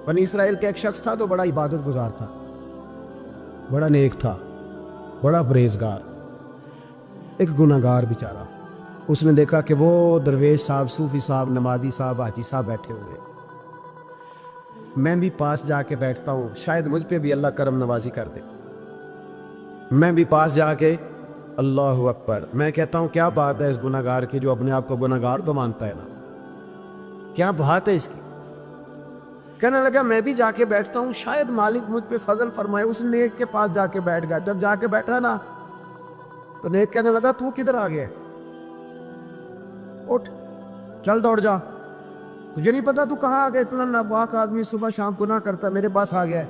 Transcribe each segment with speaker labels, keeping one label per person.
Speaker 1: بنی اسرائیل کا ایک شخص تھا تو بڑا عبادت گزار تھا، بڑا نیک تھا، بڑا پرہیزگار، ایک گناہ گار بیچارہ۔ اس نے دیکھا کہ وہ درویش صاحب، صوفی صاحب، نمازی صاحب، حاجی صاحب بیٹھے ہوئے، میں بھی پاس جا کے بیٹھتا ہوں، شاید مجھ پہ بھی اللہ کرم نوازی کر دے۔ میں بھی پاس جا کے اللہ اکبر، میں کہتا ہوں کیا بات ہے اس گناہ گار کی، جو اپنے آپ کو گناہ گار تو مانتا ہے نا، کیا بات ہے اس کی۔ کہنے لگا میں بھی جا کے بیٹھتا ہوں، شاید مالک مجھ پہ فضل فرمائے۔ اس نیک کے پاس جا کے بیٹھ گیا۔ جب جا کے بیٹھا نا تو نیک کہنے لگا تو کدھر آ گیا، اٹھ چل دوڑ جا، تجھے نہیں پتا تو کہاں آ گیا، اتنا ناپاک آدمی صبح شام گناہ کرتا میرے پاس آ گیا ہے۔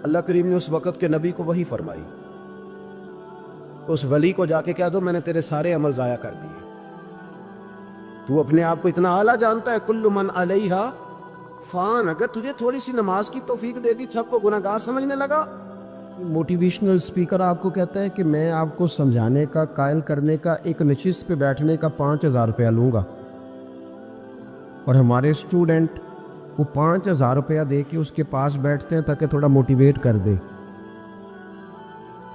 Speaker 1: اللہ کریم نے اس وقت کے نبی کو وحی فرمائی، اس ولی کو جا کے کہہ دو میں نے تیرے سارے عمل ضائع کر دیے، تو اپنے آپ کو اتنا اعلیٰ جانتا ہے، کل من علیہا فان، اگر تجھے تھوڑی سی نماز کی توفیق دے دی سب کو گناہ گار سمجھنے لگا۔ موٹیویشنل اسپیکر آپ کو کہتا ہے کہ میں آپ کو سمجھانے کا، قائل کرنے کا، ایک نشست پہ بیٹھنے کا 5,000 روپیہ لوں گا، اور ہمارے اسٹوڈنٹ وہ 5,000 روپیہ دے کے اس کے پاس بیٹھتے ہیں تاکہ تھوڑا موٹیویٹ کر دے،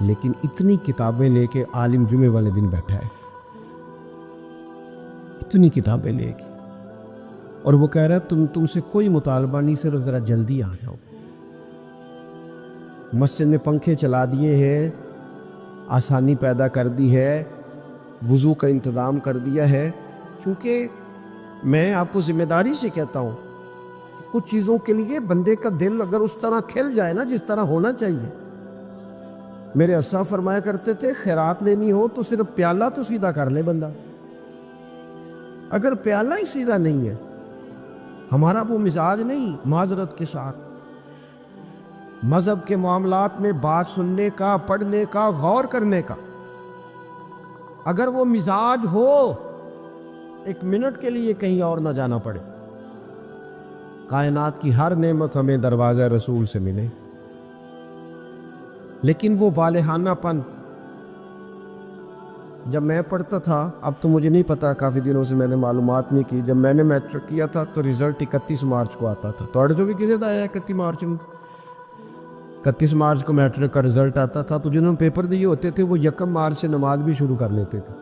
Speaker 1: لیکن اتنی کتابیں لے کے عالم جمعے والے دن بیٹھا ہے، اتنی کتابیں لے کے، اور وہ کہہ رہا ہے تم سے کوئی مطالبہ نہیں، صرف ذرا جلدی آ جاؤ۔ مسجد میں پنکھے چلا دیے ہیں، آسانی پیدا کر دی ہے، وضو کا انتظام کر دیا ہے، کیونکہ میں آپ کو ذمہ داری سے کہتا ہوں کچھ چیزوں کے لیے بندے کا دل اگر اس طرح کھل جائے نا جس طرح ہونا چاہیے۔ میرے اسا فرمایا کرتے تھے خیرات لینی ہو تو صرف پیالہ تو سیدھا کر لے بندہ، اگر پیالہ ہی سیدھا نہیں ہے، ہمارا وہ مزاج نہیں، معذرت کے ساتھ مذہب کے معاملات میں بات سننے کا، پڑھنے کا، غور کرنے کا، اگر وہ مزاج ہو ایک منٹ کے لیے کہیں اور نہ جانا پڑے، کائنات کی ہر نعمت ہمیں دروازہ رسول سے ملے، لیکن وہ والہانہ پن جب میں پڑھتا تھا، اب تو مجھے نہیں پتا، کافی دنوں سے میں نے معلومات نہیں کی، جب میں نے میٹرک کیا تھا تو رزلٹ 31 مارچ کو آتا تھا، تو جو بھی کسی دا آیا 31 مارچ میں، 31 مارچ کو میٹرک کا رزلٹ آتا تھا، تو جنہوں نے پیپر دیے ہوتے تھے وہ 1 مارچ سے نماز بھی شروع کر لیتے تھے،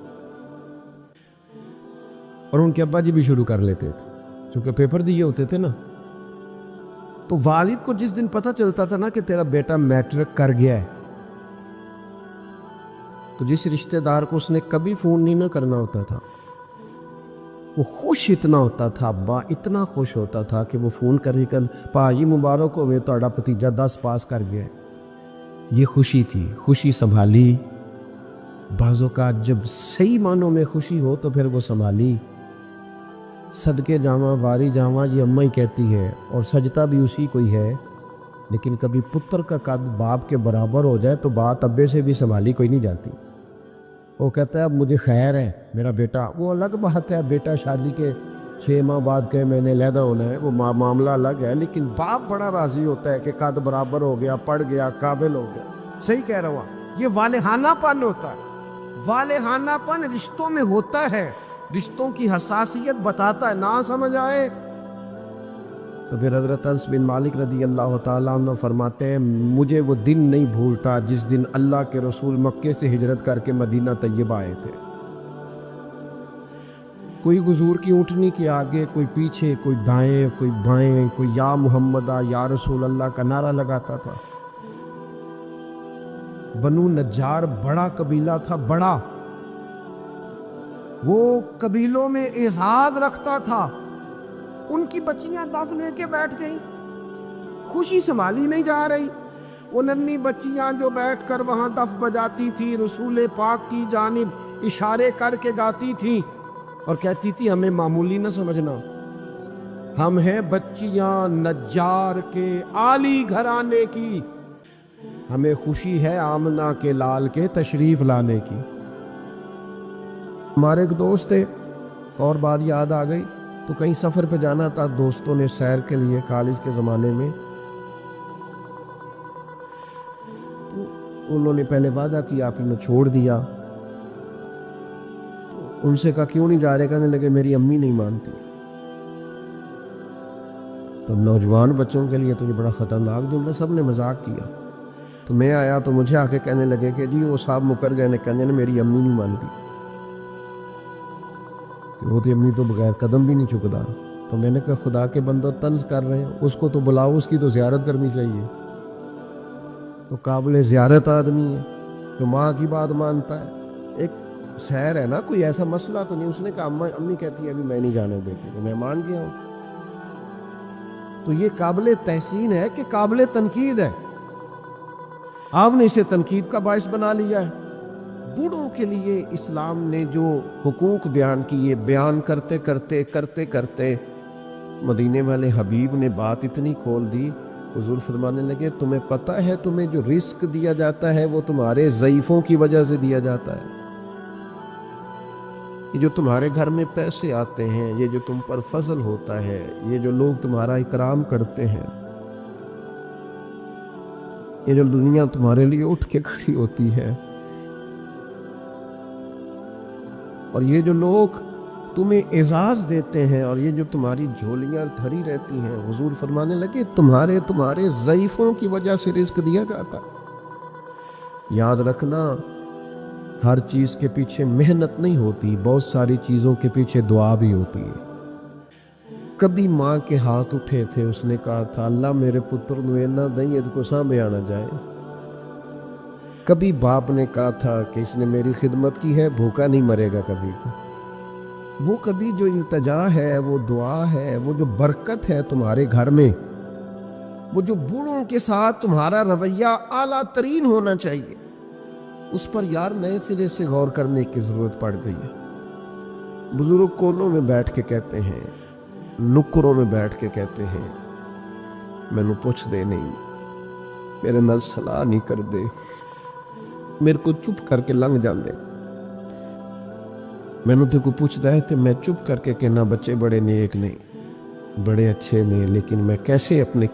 Speaker 1: اور ان کے ابا جی بھی شروع کر لیتے تھے کیونکہ پیپر دیے ہوتے تھے نا۔ تو والد کو جس دن پتہ چلتا تھا نا کہ تیرا بیٹا میٹرک کر گیا ہے، تو جس رشتہ دار کو اس نے کبھی فون نہیں نہ کرنا ہوتا تھا، وہ خوش اتنا ہوتا تھا، ابا اتنا خوش ہوتا تھا کہ وہ فون کر کر پاجی مبارک ہوئے تہاڈا بھتیجا 10 پاس کر گیا ہے۔ یہ خوشی تھی، خوشی سنبھالی، بعض اوقات جب صحیح معنوں میں خوشی ہو تو پھر وہ سنبھالی، صدقے جاواں واری جاواں یہ اماں ہی کہتی ہے، اور سجدہ بھی اسی کوئی ہے، لیکن کبھی پتر کا قد باپ کے برابر ہو جائے تو بات ابے سے بھی سنبھالی کوئی نہیں جاتی۔ وہ کہتا ہے اب مجھے خیر ہے میرا بیٹا، وہ الگ بات ہے، بیٹا شادی کے 6 ماہ بعد کہ میں نے علیحدہ ہونا ہے، وہ معاملہ الگ ہے، لیکن باپ بڑا راضی ہوتا ہے کہ قد برابر ہو گیا، پڑھ گیا، قابل ہو گیا۔ صحیح کہہ رہا ہوں، یہ والہانہ پن ہوتا ہے، والہانہ پن رشتوں میں ہوتا ہے، رشتوں کی حساسیت بتاتا ہے، نہ سمجھ آئے تو پھر حضرت انس بن مالک رضی اللہ تعالیٰ عنہ فرماتے ہیں مجھے وہ دن نہیں بھولتا جس دن اللہ کے رسول مکے سے ہجرت کر کے مدینہ طیبہ آئے تھے، کوئی حضور کی اونٹنی کے آگے، کوئی پیچھے، کوئی دائیں، کوئی بائیں، کوئی یا محمدہ یا رسول اللہ کا نعرہ لگاتا تھا۔ بنو نجار بڑا قبیلہ تھا، بڑا، وہ قبیلوں میں اعزاز رکھتا تھا، ان کی بچیاں دف لے کے بیٹھ گئیں، خوشی سنبھالی نہیں جا رہی، وہ ننھی بچیاں جو بیٹھ کر وہاں دف بجاتی تھی، رسول پاک کی جانب اشارے کر کے گاتی تھیں اور کہتی تھی ہمیں معمولی نہ سمجھنا، ہم ہیں بچیاں نجار کے عالی گھرانے کی، ہمیں خوشی ہے آمنہ کے لال کے تشریف لانے کی۔ ہمارے ایک دوست تھے، اور بات یاد آ گئی، تو کہیں سفر پہ جانا تھا دوستوں نے سیر کے لیے کالج کے زمانے میں، تو انہوں نے پہلے وعدہ کیا پھر میں چھوڑ دیا، ان سے کہا کیوں نہیں جا رہے، کہنے لگے میری امی نہیں مانتی۔ تو نوجوان بچوں کے لیے تو یہ بڑا خطرناک جملہ، سب نے مذاق کیا۔ تو میں آیا تو مجھے آ کے کہنے لگے کہ جی وہ صاحب مکر گئے نے، کہنے میری امی نہیں مان رہی، وہ تو امی تو بغیر قدم بھی نہیں چکتا۔ تو میں نے کہا خدا کے بندو طنز کر رہے ہیں، اس کو تو بلاؤ، اس کی تو زیارت کرنی چاہیے، تو قابل زیارت آدمی ہے جو ماں کی بات مانتا ہے۔ ایک سیر ہے نا، کوئی ایسا مسئلہ تو نہیں۔ اس نے کہا امی کہتی ہے ابھی میں نہیں جانے دیتی، تو میں مان گیا ہوں۔ تو یہ قابل تحسین ہے کہ قابل تنقید ہے، آپ نے اسے تنقید کا باعث بنا لیا ہے۔ بوڑھوں کے لیے اسلام نے جو حقوق بیان کیے، بیان کرتے کرتے مدینے والے حبیب نے بات اتنی کھول دی، حضور فرمانے لگے تمہیں پتہ ہے تمہیں جو رزق دیا جاتا ہے وہ تمہارے ضعیفوں کی وجہ سے دیا جاتا ہے۔ یہ جو تمہارے گھر میں پیسے آتے ہیں، یہ جو تم پر فضل ہوتا ہے، یہ جو لوگ تمہارا اکرام کرتے ہیں، یہ جو دنیا تمہارے لیے اٹھ کے کھڑی ہوتی ہے، اور یہ جو لوگ تمہیں اعزاز دیتے ہیں، اور یہ جو تمہاری جھولیاں بھری رہتی ہیں، حضور فرمانے لگے تمہارے ضعیفوں کی وجہ سے رزق دیا جاتا ہے۔ یاد رکھنا، ہر چیز کے پیچھے محنت نہیں ہوتی، بہت ساری چیزوں کے پیچھے دعا بھی ہوتی ہے۔ کبھی ماں کے ہاتھ اٹھے تھے، اس نے کہا تھا اللہ میرے پتر نو اینا دیں کو سامنے آنا جائے۔ کبھی باپ نے کہا تھا کہ اس نے میری خدمت کی ہے، بھوکا نہیں مرے گا کبھی بھی۔ وہ کبھی جو التجا ہے، وہ دعا ہے، وہ جو برکت ہے تمہارے گھر میں، وہ جو بوڑھوں کے ساتھ تمہارا رویہ اعلیٰ ترین ہونا چاہیے، اس پر یار نئے سرے سے غور کرنے کی ضرورت پڑ گئی ہے۔ بزرگ کونوں میں بیٹھ کے کہتے ہیں، نکروں میں بیٹھ کے کہتے ہیں مینوں پوچھ دے نہیں، میرے نال صلاح نہیں کر دے، میرے کو چپ کر کے لنگ جان دے۔ مینوں تے کو پوچھتا ہے تو میں چپ کر کے کہنا بچے بڑے نیک نے، بڑے اچھے نے، لیکن میں کیسے اپنے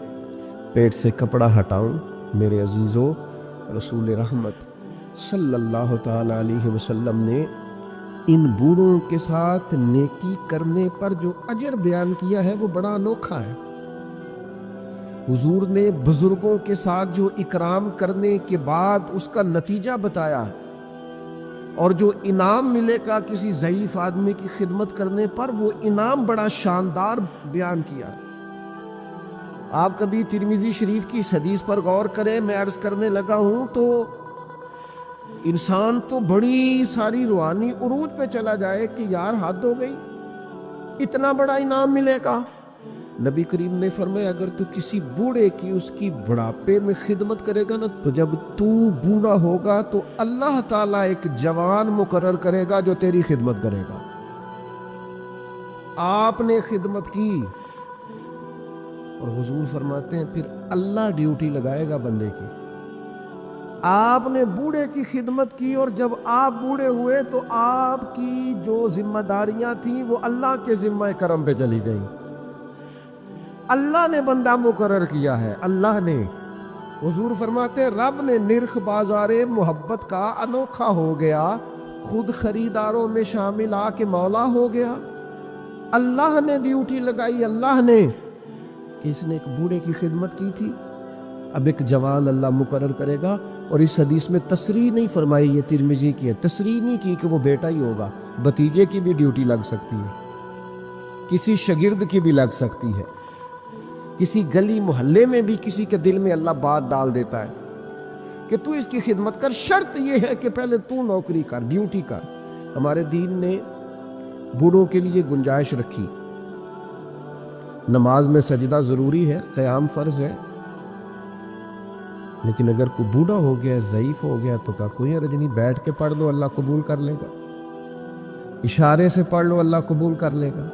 Speaker 1: پیٹ سے کپڑا ہٹاؤں؟ میرے عزیزو، رسول رحمت صلی اللہ تعالی علیہ وسلم نے ان بوڑھوں کے ساتھ نیکی کرنے پر جو اجر بیان کیا ہے وہ بڑا انوکھا ہے۔ حضور نے بزرگوں کے ساتھ جو اکرام کرنے کے بعد اس کا نتیجہ بتایا ہے، اور جو انعام ملے گا کسی ضعیف آدمی کی خدمت کرنے پر، وہ انعام بڑا شاندار بیان کیا ہے۔ آپ کبھی ترمذی شریف کی اس حدیث پر غور کریں، میں عرض کرنے لگا ہوں تو انسان تو بڑی ساری روحانی عروج پہ چلا جائے کہ یار حد ہو گئی، اتنا بڑا انعام ملے گا۔ نبی کریم نے فرمایا اگر تو کسی بوڑھے کی اس کی بڑھاپے میں خدمت کرے گا نا، تو جب تو بوڑھا ہوگا تو اللہ تعالیٰ ایک جوان مقرر کرے گا جو تیری خدمت کرے گا۔ آپ نے خدمت کی، اور حضور فرماتے ہیں پھر اللہ ڈیوٹی لگائے گا بندے کی۔ آپ نے بوڑھے کی خدمت کی، اور جب آپ بوڑھے ہوئے تو آپ کی جو ذمہ داریاں تھیں وہ اللہ کے ذمہ کرم پہ چلی گئیں۔ اللہ نے بندہ مقرر کیا ہے، اللہ نے۔ حضور فرماتے ہیں رب نے نرخ بازار محبت کا انوکھا ہو گیا، خود خریداروں میں شامل آ کے مولا ہو گیا۔ اللہ نے ڈیوٹی لگائی، اللہ نے، کہ اس نے ایک بوڑھے کی خدمت کی تھی، اب ایک جوان اللہ مقرر کرے گا۔ اور اس حدیث میں تصریح نہیں فرمائی، یہ ترمذی کی ہے، تصریح نہیں کی کہ وہ بیٹا ہی ہوگا، بھتیجے کی بھی ڈیوٹی لگ سکتی ہے، کسی شاگرد کی بھی لگ سکتی ہے، کسی گلی محلے میں بھی کسی کے دل میں اللہ بات ڈال دیتا ہے کہ تو اس کی خدمت کر، شرط یہ ہے کہ پہلے تو نوکری کر، ڈیوٹی کر۔ ہمارے دین نے بوڑھوں کے لیے گنجائش رکھی، نماز میں سجدہ ضروری ہے، قیام فرض ہے، لیکن اگر کوئی بوڑھا ہو گیا، ضعیف ہو گیا تو کہا کوئی حرج نہیں، بیٹھ کے پڑھ لو اللہ قبول کر لے گا، اشارے سے پڑھ لو اللہ قبول کر لے گا۔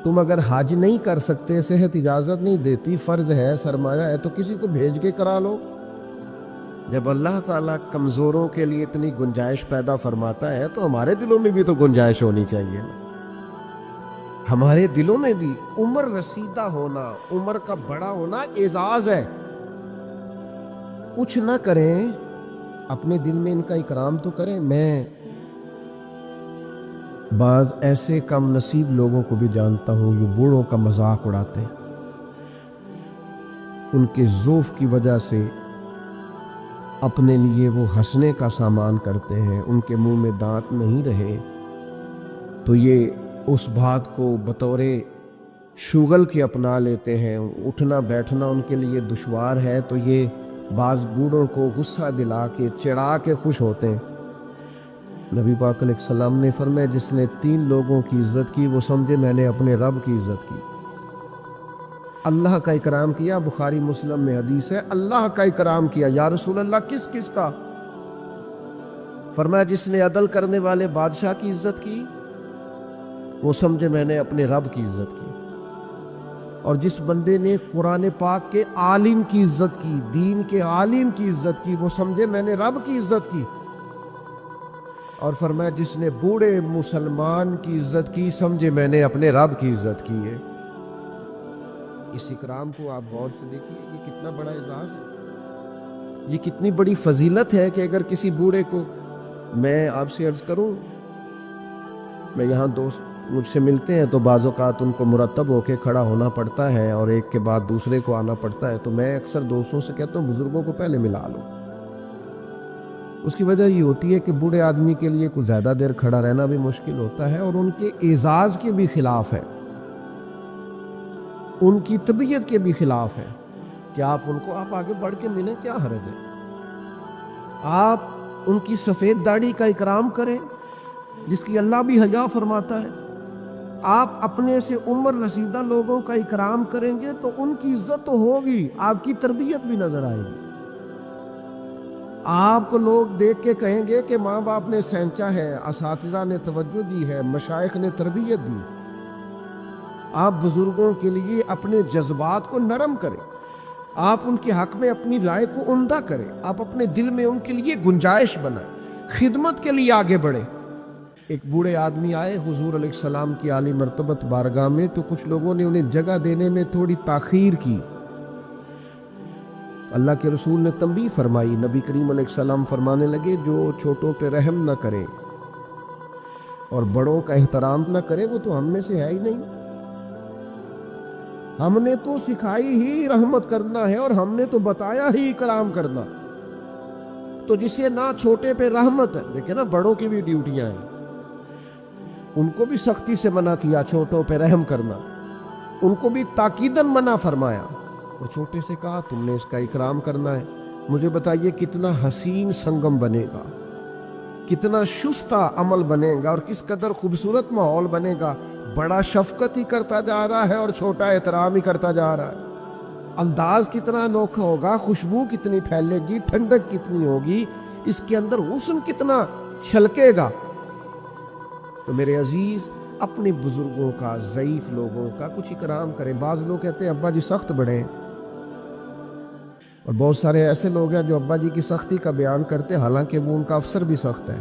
Speaker 1: تم اگر حج نہیں کر سکتے، صحت اجازت نہیں دیتی، فرض ہے، سرمایہ ہے، تو کسی کو بھیج کے کرا لو۔ جب اللہ تعالیٰ کمزوروں کے لیے اتنی گنجائش پیدا فرماتا ہے تو ہمارے دلوں میں بھی تو گنجائش ہونی چاہیے نا۔ ہمارے دلوں میں بھی عمر رسیدہ ہونا، عمر کا بڑا ہونا اعزاز ہے۔ کچھ نہ کریں، اپنے دل میں ان کا اکرام تو کریں۔ میں بعض ایسے کم نصیب لوگوں کو بھی جانتا ہوں جو بوڑھوں کا مذاق اڑاتے ہیں، ان کے ذوف کی وجہ سے اپنے لیے وہ ہنسنے کا سامان کرتے ہیں، ان کے منہ میں دانت نہیں رہے تو یہ اس بات کو بطور شغل کے اپنا لیتے ہیں، اٹھنا بیٹھنا ان کے لیے دشوار ہے تو یہ بعض بوڑھوں کو غصہ دلا کے چڑھا کے خوش ہوتے ہیں۔ نبی پاک علیہ السلام نے فرمایا جس نے 3 لوگوں کی عزت کی وہ سمجھے میں نے اپنے رب کی عزت کی۔ اللہ کا اکرام کیا، بخاری مسلم میں حدیث ہے، اللہ کا اکرام کیا۔ یا رسول اللہ کس کس کا؟ فرمایا جس نے عدل کرنے والے بادشاہ کی عزت کی وہ سمجھے میں نے اپنے رب کی عزت کی، اور جس بندے نے قرآن پاک کے عالم کی عزت کی، دین کے عالم کی عزت کی، وہ سمجھے میں نے رب کی عزت کی، اور فرمایا جس نے بوڑھے مسلمان کی عزت کی سمجھے میں نے اپنے رب کی عزت کی ہے۔ اس اکرام کو آپ غور سے دیکھیے، یہ کتنا بڑا اعزاز ہے، یہ کتنی بڑی فضیلت ہے کہ اگر کسی بوڑھے کو، میں آپ سے عرض کروں، میں یہاں دوست مجھ سے ملتے ہیں تو بعض اوقات ان کو مرتب ہو کے کھڑا ہونا پڑتا ہے اور ایک کے بعد دوسرے کو آنا پڑتا ہے، تو میں اکثر دوستوں سے کہتا ہوں بزرگوں کو پہلے ملا لو۔ اس کی وجہ یہ ہوتی ہے کہ بوڑھے آدمی کے لیے کچھ زیادہ دیر کھڑا رہنا بھی مشکل ہوتا ہے اور ان کے اعزاز کے بھی خلاف ہے، ان کی طبیعت کے بھی خلاف ہے کہ آپ ان کو آپ آگے بڑھ کے ملیں، کیا حرج ہے؟ آپ ان کی سفید داڑھی کا اکرام کریں جس کی اللہ بھی حیا فرماتا ہے، آپ اپنے سے عمر رسیدہ لوگوں کا اکرام کریں گے تو ان کی عزت تو ہوگی، آپ کی تربیت بھی نظر آئے گی، آپ کو لوگ دیکھ کے کہیں گے کہ ماں باپ نے سینچا ہے، اساتذہ نے توجہ دی ہے، مشائخ نے تربیت دی۔ آپ بزرگوں کے لیے اپنے جذبات کو نرم کریں، آپ ان کے حق میں اپنی رائے کو عمدہ کریں، آپ اپنے دل میں ان کے لیے گنجائش بنائیں، خدمت کے لیے آگے بڑھیں۔ ایک بوڑھے آدمی آئے حضور علیہ السلام کی عالی مرتبت بارگاہ میں، تو کچھ لوگوں نے انہیں جگہ دینے میں تھوڑی تاخیر کی، اللہ کے رسول نے تنبیہ فرمائی، نبی کریم علیہ السلام فرمانے لگے جو چھوٹوں پہ رحم نہ کرے اور بڑوں کا احترام نہ کرے وہ تو ہم میں سے ہے ہی نہیں، ہم نے تو سکھائی ہی رحمت کرنا ہے اور ہم نے تو بتایا ہی اکرام کرنا، تو جسے نہ چھوٹے پہ رحمت ہے، دیکھیں نا بڑوں کی بھی ڈیوٹیاں ہیں، ان کو بھی سختی سے منع کیا چھوٹوں پہ رحم کرنا، ان کو بھی تاکیداً منع فرمایا، اور چھوٹے سے کہا تم نے اس کا اکرام کرنا ہے۔ مجھے بتائیے کتنا حسین سنگم بنے گا، کتنا شستہ عمل بنے گا اور کس قدر خوبصورت ماحول بنے گا، بڑا شفقت ہی کرتا جا رہا ہے اور چھوٹا احترام ہی کرتا جا رہا ہے، انداز کتنا انوکھا ہوگا، خوشبو کتنی پھیلے گی، ٹھنڈک کتنی ہوگی، اس کے اندر حسن کتنا چھلکے گا۔ تو میرے عزیز اپنے بزرگوں کا، ضعیف لوگوں کا کچھ اکرام کریں۔ بعض لوگ کہتے ہیں ابا جی سخت بڑے ہیں، اور بہت سارے ایسے لوگ ہیں جو ابا جی کی سختی کا بیان کرتے ہیں، حالانکہ وہ ان کا افسر بھی سخت ہے،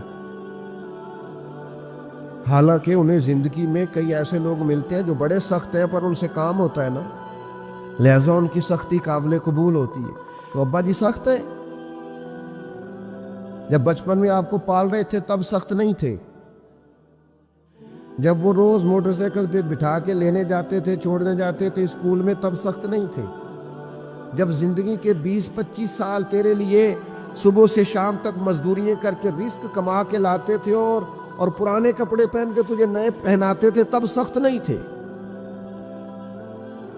Speaker 1: حالانکہ انہیں زندگی میں کئی ایسے لوگ ملتے ہیں جو بڑے سخت ہیں پر ان سے کام ہوتا ہے نا، لہذا ان کی سختی قابل قبول ہوتی ہے۔ تو ابا جی سخت ہیں، جب بچپن میں آپ کو پال رہے تھے تب سخت نہیں تھے، جب وہ روز موٹر سائیکل پہ بٹھا کے لینے جاتے تھے، چھوڑنے جاتے تھے اسکول میں، تب سخت نہیں تھے، جب زندگی کے 20-25 سال تیرے لیے صبح سے شام تک مزدوریاں کر کے رزق کما کے لاتے تھے اور پرانے کپڑے پہن کے تجھے نئے پہناتے تھے، تب سخت نہیں تھے۔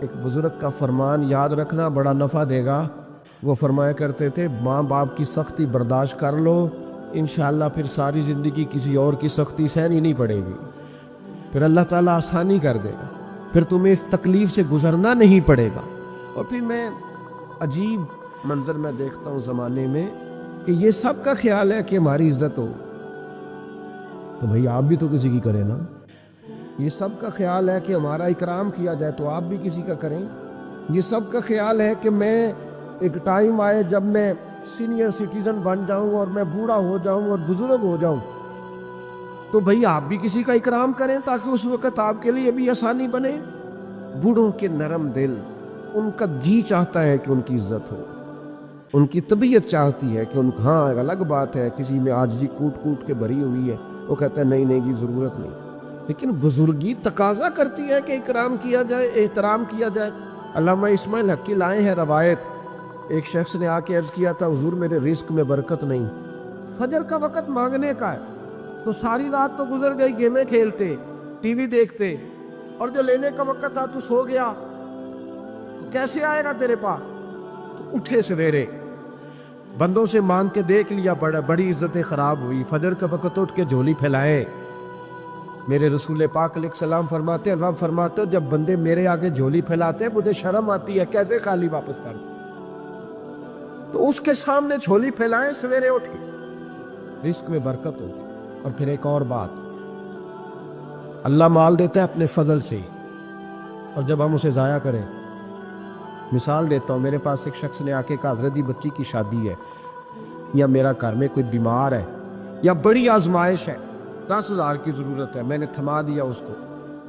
Speaker 1: ایک بزرگ کا فرمان یاد رکھنا، بڑا نفع دے گا، وہ فرمایا کرتے تھے ماں باپ کی سختی برداشت کر لو، انشاءاللہ پھر ساری زندگی کسی اور کی سختی سہنی نہیں پڑے گی، پھر اللہ تعالیٰ آسانی کر دے گا، پھر تمہیں اس تکلیف سے گزرنا نہیں پڑے گا۔ اور پھر میں عجیب منظر میں دیکھتا ہوں زمانے میں کہ یہ سب کا خیال ہے کہ ہماری عزت ہو، تو بھئی آپ بھی تو کسی کی کریں نا، یہ سب کا خیال ہے کہ ہمارا اکرام کیا جائے تو آپ بھی کسی کا کریں، یہ سب کا خیال ہے کہ میں ایک ٹائم آئے جب میں سینئر سٹیزن بن جاؤں اور میں بوڑھا ہو جاؤں اور بزرگ ہو جاؤں تو بھئی آپ بھی کسی کا اکرام کریں تاکہ اس وقت آپ کے لیے بھی آسانی بنے۔ بوڑھوں کے نرم دل، ان کا جی چاہتا ہے کہ ان کی عزت ہو، ان کی طبیعت چاہتی ہے کہ ہاں الگ بات ہے کسی میں عاجزی کوٹ کوٹ کے بھری ہوئی ہے، وہ کہتا ہے نہیں نہیں جی ضرورت نہیں، لیکن بزرگی تقاضا کرتی ہے کہ اکرام کیا جائے، احترام کیا جائے۔ علامہ اسماعیل حقی لائے ہیں روایت، ایک شخص نے آ کے عرض کیا تھا حضور میرے رزق میں برکت نہیں، فجر کا وقت مانگنے کا ہے، تو ساری رات تو گزر گئی گیمیں کھیلتے، ٹی وی دیکھتے، اور جو لینے کا وقت تھا تو سو گیا، تو کیسے آئے گا تیرے پاس؟ تو اٹھے سویرے، بندوں سے مانگ کے دیکھ لیا، بڑی عزتیں خراب ہوئی، فجر کا وقت اٹھ کے جھولی پھیلائے۔ میرے رسول پاک علیہ السلام فرماتے ہیں، رب فرماتے جب بندے میرے آگے جھولی پھیلاتے ہیں مجھے شرم آتی ہے، کیسے خالی واپس کر دوں؟ تو اس کے سامنے جھولی پھیلائیں سویرے اٹھ کے، رزق میں برکت ہوگی۔ اور پھر ایک اور بات، اللہ مال دیتا ہے اپنے فضل سے، اور جب ہم اسے ضائع کریں، مثال دیتا ہوں، میرے پاس ایک شخص نے آ کے کہا حضرت بچی کی شادی ہے، یا میرا گھر میں کوئی بیمار ہے، یا بڑی آزمائش ہے، 10,000 کی ضرورت ہے، میں نے تھما دیا اس کو،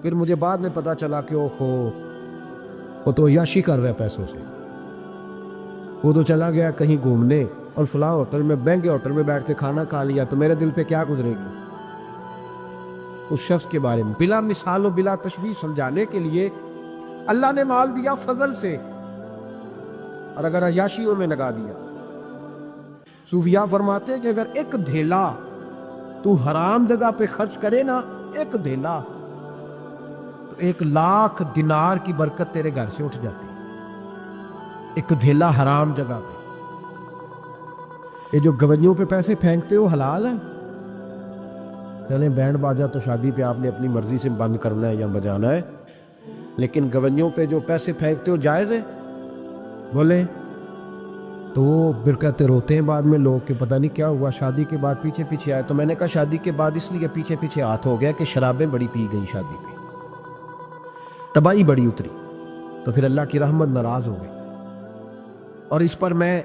Speaker 1: پھر مجھے بعد میں پتا چلا کہ وہ تو عیاشی کر رہا ہے پیسوں سے، وہ تو چلا گیا کہیں گھومنے اور فلاں ہوٹل میں، مہنگے ہوٹل میں بیٹھ کے کھانا کھا لیا، تو میرے دل پہ کیا گزرے گی؟ اس شخص کے بارے میں بلا مثال و بلا تشبیہ سمجھانے کے لیے اللہ نے مال دیا فضل سے، اور اگر عیاشیوں میں لگا دیا۔ صوفیاء فرماتے ہیں کہ اگر ایک دھیلا تو حرام جگہ پہ خرچ کرے نا، ایک دھیلا، تو 1,00,000 دینار کی برکت تیرے گھر سے اٹھ جاتی ہے، ایک دھیلا حرام جگہ پہ۔ یہ جو گونیوں پہ پیسے پھینکتے ہو حلال ہے؟ چلیں بینڈ باجا تو شادی پہ آپ نے اپنی مرضی سے بند کرنا ہے یا بجانا ہے، لیکن گونیوں پہ جو پیسے پھینکتے ہو جائز ہے؟ بولے تو پھر کہتے روتے ہیں بعد میں لوگ کہ پتہ نہیں کیا ہوا، شادی کے بعد پیچھے پیچھے آئے۔ تو میں نے کہا شادی کے بعد اس لیے پیچھے پیچھے ہاتھ ہو گیا کہ شرابیں بڑی پی گئی، شادی پہ تباہی بڑی اتری، تو پھر اللہ کی رحمت ناراض ہو گئی۔ اور اس پر میں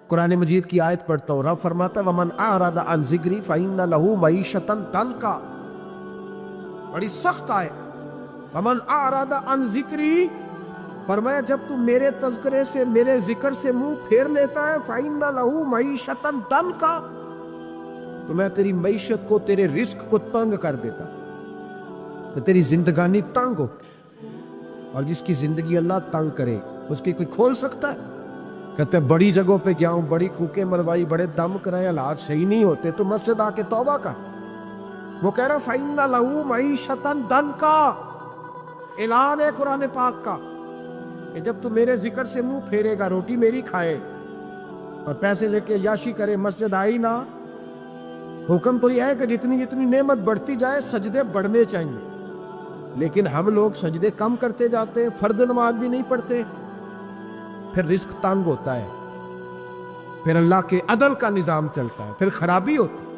Speaker 1: قرآن مجید کی آیت پڑھتا ہوں، رب فرماتا ہے وَمَنْ أَعْرَضَ عَنْ ذِكْرِي فَإِنَّ لَهُ مَعِيشَةً ضَنْكًا، بڑی سخت آیت، وَمَنْ أَعْرَضَ عَنْ ذِكْرِي، فرمایا جب تو میرے تذکرے سے، میرے ذکر سے منہ پھیر لیتا ہے، فَإِنَّ لَهُ مَعِيشَةً ضَنْكًا، تو میں تیری معیشت کو، تیرے رزق کو تنگ کر دیتا، تو تیری زندگانی تنگ ہو، اور جس کی زندگی اللہ تنگ کرے اس کی کوئی کھول سکتا ہے؟ کہتے ہیں بڑی جگہوں پہ گیا ہوں، بڑی کھوکیں مروائی، بڑے دم کرائے، حالات صحیح نہیں ہوتے، تو مسجد آ کے توبہ کر۔ وہ کہہ رہا فَإِنَّ لَهُ مَعِيشَةً ضَنْكًا، اعلان ہے قرآن پاک کا کہ جب تو میرے ذکر سے منہ پھیرے گا، روٹی میری کھائے اور پیسے لے کے عیاشی کرے، مسجد آئی نہ، حکم تو یہ ہے کہ جتنی جتنی نعمت بڑھتی جائے سجدے بڑھنے چاہیے، لیکن ہم لوگ سجدے کم کرتے جاتے ہیں، فرض نماز بھی نہیں پڑھتے، پھر رزق تنگ ہوتا ہے، پھر اللہ کے عدل کا نظام چلتا ہے، پھر خرابی ہوتی ہے۔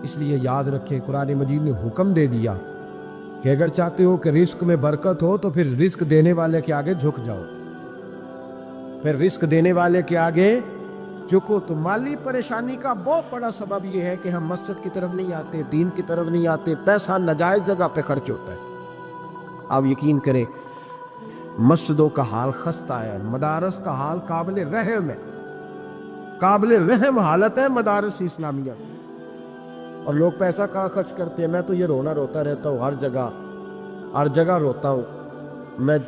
Speaker 1: اس لیے یاد رکھیں قرآن مجید نے حکم دے دیا کہ اگر چاہتے ہو کہ رزق میں برکت ہو تو پھر رزق دینے والے کے آگے جھک جاؤ، پھر رزق دینے والے کے آگے جھکو۔ تو مالی پریشانی کا بہت بڑا سبب یہ ہے کہ ہم مسجد کی طرف نہیں آتے، دین کی طرف نہیں آتے، پیسہ ناجائز جگہ پہ خرچ ہوتا ہے۔ آپ یقین کریں مسجدوں کا حال خستہ ہے، مدارس کا حال قابل رحم ہے، قابل رحم حالت ہے مدارس اسلامیہ، اور لوگ پیسہ کہاں خرچ کرتے ہیں؟ میں تو یہ روتا رہتا ہوں، ہر جگہ روتا ہوں، میں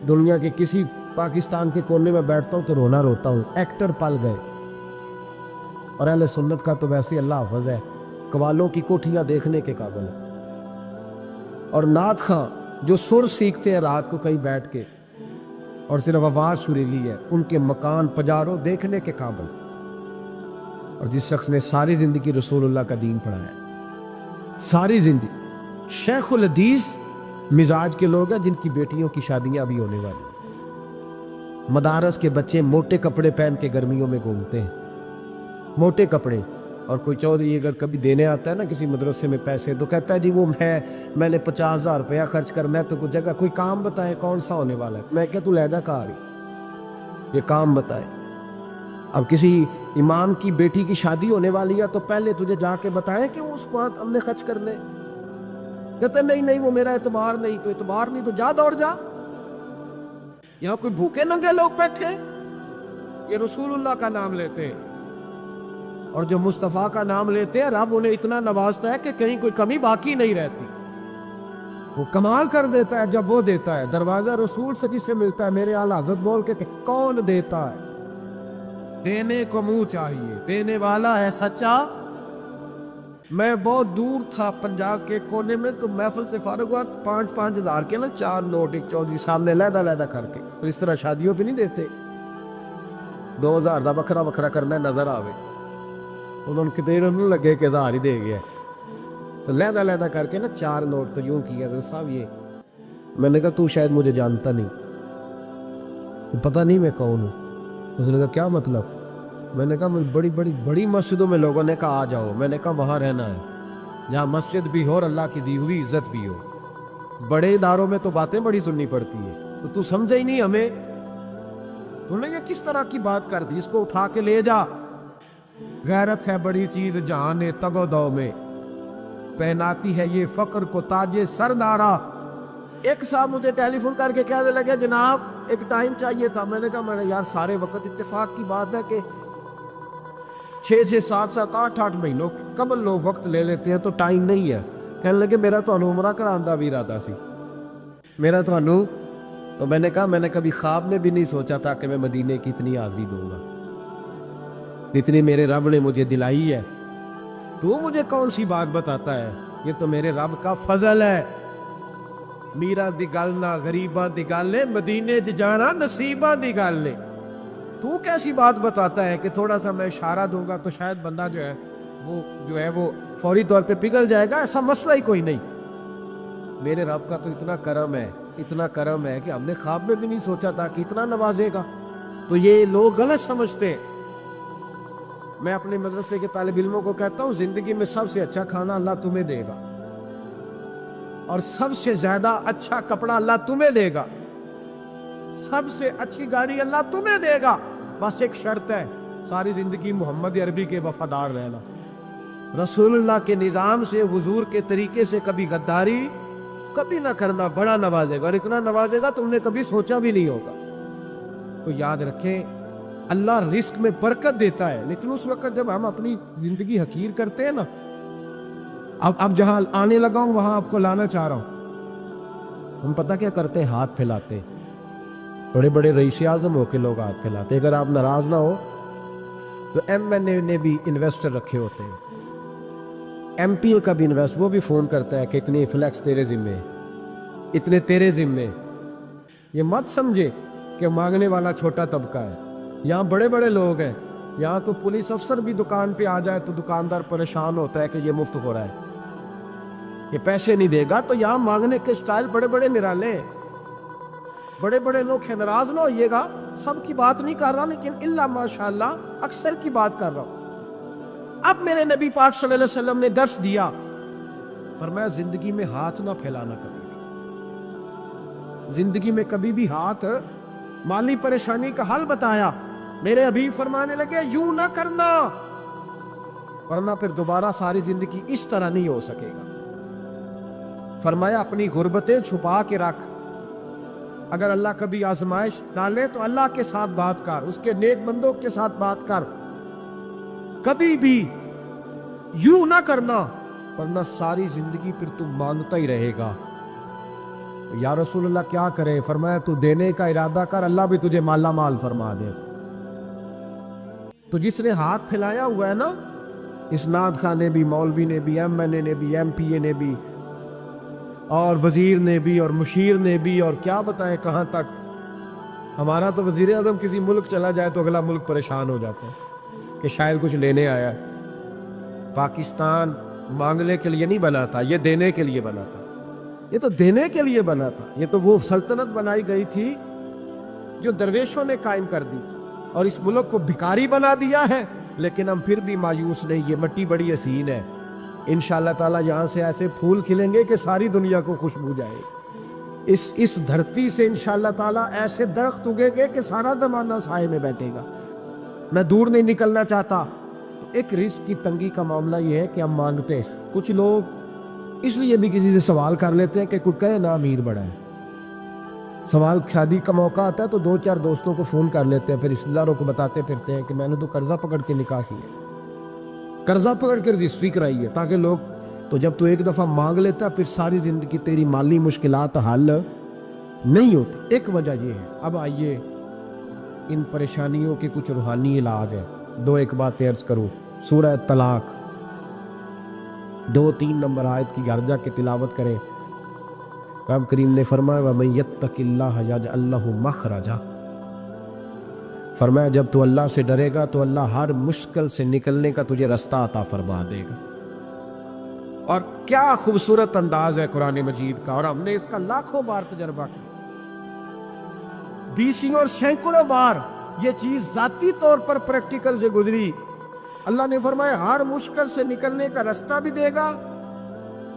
Speaker 1: دنیا کے کسی پاکستان کے کونے میں بیٹھتا ہوں تو روتا ہوں، ایکٹر پل گئے، اور اہل سنت کا تو ویسے اللہ حافظ ہے، قوالوں کی کوٹھیاں دیکھنے کے قابل ہے، اور نعت خواں جو سر سیکھتے ہیں رات کو کہیں بیٹھ کے اور صرف آواز سریلی ہے، ان کے مکان پجاروں دیکھنے کے قابل، اور جس شخص نے ساری زندگی رسول اللہ کا دین پڑھایا، ساری زندگی، شیخ الحدیث مزاج کے لوگ ہیں جن کی بیٹیوں کی شادیاں بھی ہونے والی ہیں۔ مدارس کے بچے موٹے کپڑے پہن کے گرمیوں میں گھومتے ہیں، موٹے کپڑے، اور کوئی چودھری اگر کبھی دینے آتا ہے نا کسی مدرسے میں پیسے تو کہتا ہے جی وہ میں نے 50,000 روپیہ خرچ کرنا ہے، تو کوئی جگہ کوئی کام بتائے کون سا ہونے والا ہے؟ میں کہتا تو لہجہ کہا رہی، یہ کام بتائے۔ اب کسی امام کی بیٹی کی شادی ہونے والی ہے تو پہلے تجھے جا کے بتائیں کہ وہ اس کو ہم نے خرچ کرنے، کہتے نہیں وہ میرا اعتبار نہیں، تو اعتبار نہیں تو جا دوڑ جا، یہاں کوئی بھوکے ننگے لوگ بیٹھے، یہ رسول اللہ کا نام لیتے ہیں، اور جو مصطفیٰ کا نام لیتے ہیں رب انہیں اتنا نوازتا ہے کہ کہیں کوئی کمی باقی نہیں رہتی۔ وہ کمال کر دیتا ہے جب وہ دیتا ہے. دروازہ رسول سے جسے ملتا ہے میرے اعلیٰ حضرت بول کے کہ کون دیتا ہے؟ دینے کو منہ چاہیے، دینے والا ہے سچا. میں بہت دور تھا پنجاب کے کونے میں، تو محفل سے فارغ ہوا 5,000 کے نا 4 نوٹ ایک چودھری صاحب نے علیحدہ علیحدہ کر کے. اس طرح شادیوں پہ نہیں دیتے 2,000 دا وکھرا وکھرا کرنا نظر آوے. انہوں نے کتنے نہیں لگے کہ 1000 ہی دے گیا، تو علیحدہ علیحدہ کر کے نا 4 نوٹ تو یوں کیا حضرت صاحب یہ. میں نے کہا تو شاید مجھے جانتا نہیں، پتہ نہیں میں کون ہوں. اس نے کہا کیا مطلب؟ میں نے کہا بڑی بڑی بڑی مسجدوں میں لوگوں نے کہا آ جاؤ. میں نے کہا وہاں رہنا ہے جہاں مسجد بھی ہو اور اللہ کی دی ہوئی عزت بھی ہو. بڑے اداروں میں تو باتیں بڑی سننی پڑتی ہے، تو سمجھے ہی نہیں ہمیں. تو نے یہ کس طرح کی بات کر دی؟ اس کو اٹھا کے لے جا. غیرت ہے بڑی چیز جہان تگ و دو میں، پہناتی ہے یہ فقر کو تاج سردارا. ایک صاحب مجھے ٹیلی فون کر کے کہنے لگے جناب ایک ٹائم چاہیے تھا. میں نے کہا میں نے یار سارے وقت اتفاق کی بات ہے کہ 6 7 8 مہینوں قبل لوگ وقت لے لیتے ہیں تو ٹائم نہیں ہے. کہنے لگے میرا تو عمرہ کران دا بھی ارادہ سی میرا تو میں نے کہا میں نے کبھی خواب میں بھی نہیں سوچا تھا کہ میں مدینے کی اتنی حاضری دوں گا اتنی میرے رب نے مجھے دلائی ہے. تو مجھے کون سی بات بتاتا ہے؟ یہ تو میرے رب کا فضل ہے. میرا دی گل نہ غریباں دی گل لے، مدینے جانا نصیباں دی گل لے. تو کیسی بات بتاتا ہے کہ تھوڑا سا میں اشارہ دوں گا تو شاید بندہ جو ہے وہ فوری طور پہ پگھل جائے گا؟ ایسا مسئلہ ہی کوئی نہیں. میرے رب کا تو اتنا کرم ہے کہ ہم نے خواب میں بھی نہیں سوچا تھا کہ اتنا نوازے گا. تو یہ لوگ غلط سمجھتے ہیں. میں اپنے مدرسے کے طالب علموں کو کہتا ہوں زندگی میں سب سے اچھا کھانا اللہ تمہیں دے گا اور سب سے زیادہ اچھا کپڑا اللہ تمہیں دے گا، سب سے اچھی گاڑی اللہ تمہیں دے گا. بس ایک شرط ہے، ساری زندگی محمد عربی کے وفادار رہنا، رسول اللہ کے نظام سے حضور کے طریقے سے کبھی غداری کبھی نہ کرنا. بڑا نوازے گا اور اتنا نوازے گا تم نے کبھی سوچا بھی نہیں ہوگا. تو یاد رکھیں اللہ رزق میں برکت دیتا ہے، لیکن اس وقت جب ہم اپنی زندگی حقیر کرتے ہیں نا. اب جہاں آنے لگا ہوں وہاں آپ کو لانا چاہ رہا ہوں. ہم پتہ کیا کرتے ہیں؟ ہاتھ پھیلاتے. بڑے بڑے رئیس اعظم ہو کے لوگ ہاتھ پھیلاتے. اگر آپ ناراض نہ ہو تو ایم این اے نے بھی انویسٹر رکھے ہوتے ہیں، ایم پی کا بھی انویسٹ، وہ بھی فون کرتا ہے کہ اتنی فلیکس تیرے ذمے، اتنے تیرے ذمے. یہ مت سمجھے کہ مانگنے والا چھوٹا طبقہ ہے. یہاں بڑے بڑے لوگ ہیں. یہاں تو پولیس افسر بھی دکان پہ آ جائے تو دکاندار پریشان ہوتا ہے کہ یہ مفت ہو رہا ہے، یہ پیسے نہیں دے گا. تو یہاں مانگنے کے سٹائل بڑے بڑے نرالے، بڑے بڑے لوگ ہیں. ناراض نہ ہوئیے گا، سب کی بات نہیں کر رہا، لیکن اللہ ماشاءاللہ اکثر کی بات کر رہا ہوں. اب میرے نبی پاک صلی اللہ علیہ وسلم نے درس دیا، فرمایا زندگی میں ہاتھ نہ پھیلانا کبھی بھی. زندگی میں کبھی بھی ہاتھ، مالی پریشانی کا حل بتایا. میرے حبیب فرمانے لگے یوں نہ کرنا ورنہ پھر دوبارہ ساری زندگی اس طرح نہیں ہو سکے گا. فرمایا اپنی غربتیں چھپا کے رکھ. اگر اللہ کبھی آزمائش ڈالے تو اللہ کے ساتھ بات کر، اس کے نیک بندوں کے ساتھ بات کر. کبھی بھی یوں نہ کرنا ورنہ ساری زندگی پھر تم مانگتا ہی رہے گا. یا رسول اللہ کیا کرے؟ فرمایا تو دینے کا ارادہ کر، اللہ بھی تجھے مالا مال فرما دے. تو جس نے ہاتھ پھیلایا ہوا ہے نا، اسناد خان نے بھی، مولوی نے بھی، ایم این اے نے بھی، ایم پی اے نے بھی، اور وزیر نے بھی، اور مشیر نے بھی، اور کیا بتائیں کہاں تک. ہمارا تو وزیر اعظم کسی ملک چلا جائے تو اگلا ملک پریشان ہو جاتا ہے کہ شاید کچھ لینے آیا. پاکستان مانگنے کے لیے نہیں بنا تھا، یہ دینے کے لیے بنا تھا. یہ تو دینے کے لیے بنا تھا. یہ تو وہ سلطنت بنائی گئی تھی جو درویشوں نے قائم کر دی اور اس ملک کو بھکاری بنا دیا ہے. لیکن ہم پھر بھی مایوس نہیں. یہ مٹی بڑی حسین ہے. انشاءاللہ تعالیٰ یہاں سے ایسے پھول کھلیں گے کہ ساری دنیا کو خوشبو جائے. اس دھرتی سے انشاءاللہ تعالیٰ ایسے درخت اگے گے کہ سارا زمانہ سائے میں بیٹھے گا. میں دور نہیں نکلنا چاہتا. ایک رزق کی تنگی کا معاملہ یہ ہے کہ ہم مانگتے ہیں. کچھ لوگ اس لیے بھی کسی سے سوال کر لیتے ہیں کہ کوئی کہے نا امیر بڑا ہے. سوال شادی کا موقع آتا ہے تو 2-4 دوستوں کو فون کر لیتے ہیں، پھر رشتہ داروں کو بتاتے پھرتے ہیں کہ میں نے تو قرضہ پکڑ کے نکاح کیا ہے، قرضہ پکڑ کے رجسٹری کرائی ہے، تاکہ لوگ تو جب تو ایک دفعہ مانگ لیتا پھر ساری زندگی تیری مالی مشکلات حل نہیں ہوتی. ایک وجہ یہ ہے. اب آئیے ان پریشانیوں کے کچھ روحانی علاج ہے. دو ایک باتیں عرض کروں. سورہ طلاق 2-3 نمبر آیت کی گھر جا کے تلاوت کریں. رب کریم نے فرمایا وَمَن يَتَّقِ اللَّهَ يَجْعَل لَّهُ مَخْرَجًا. فرمایا جب تو اللہ سے ڈرے گا تو اللہ ہر مشکل سے نکلنے کا تجھے رستہ عطا فرما دے گا. اور کیا خوبصورت انداز ہے قرآن مجید کا, اور ہم نے اس کا لاکھوں بار تجربہ کیا, بیسوں اور سینکڑوں بار یہ چیز ذاتی طور پر پریکٹیکل سے گزری. اللہ نے فرمایا ہر مشکل سے نکلنے کا راستہ بھی دے گا,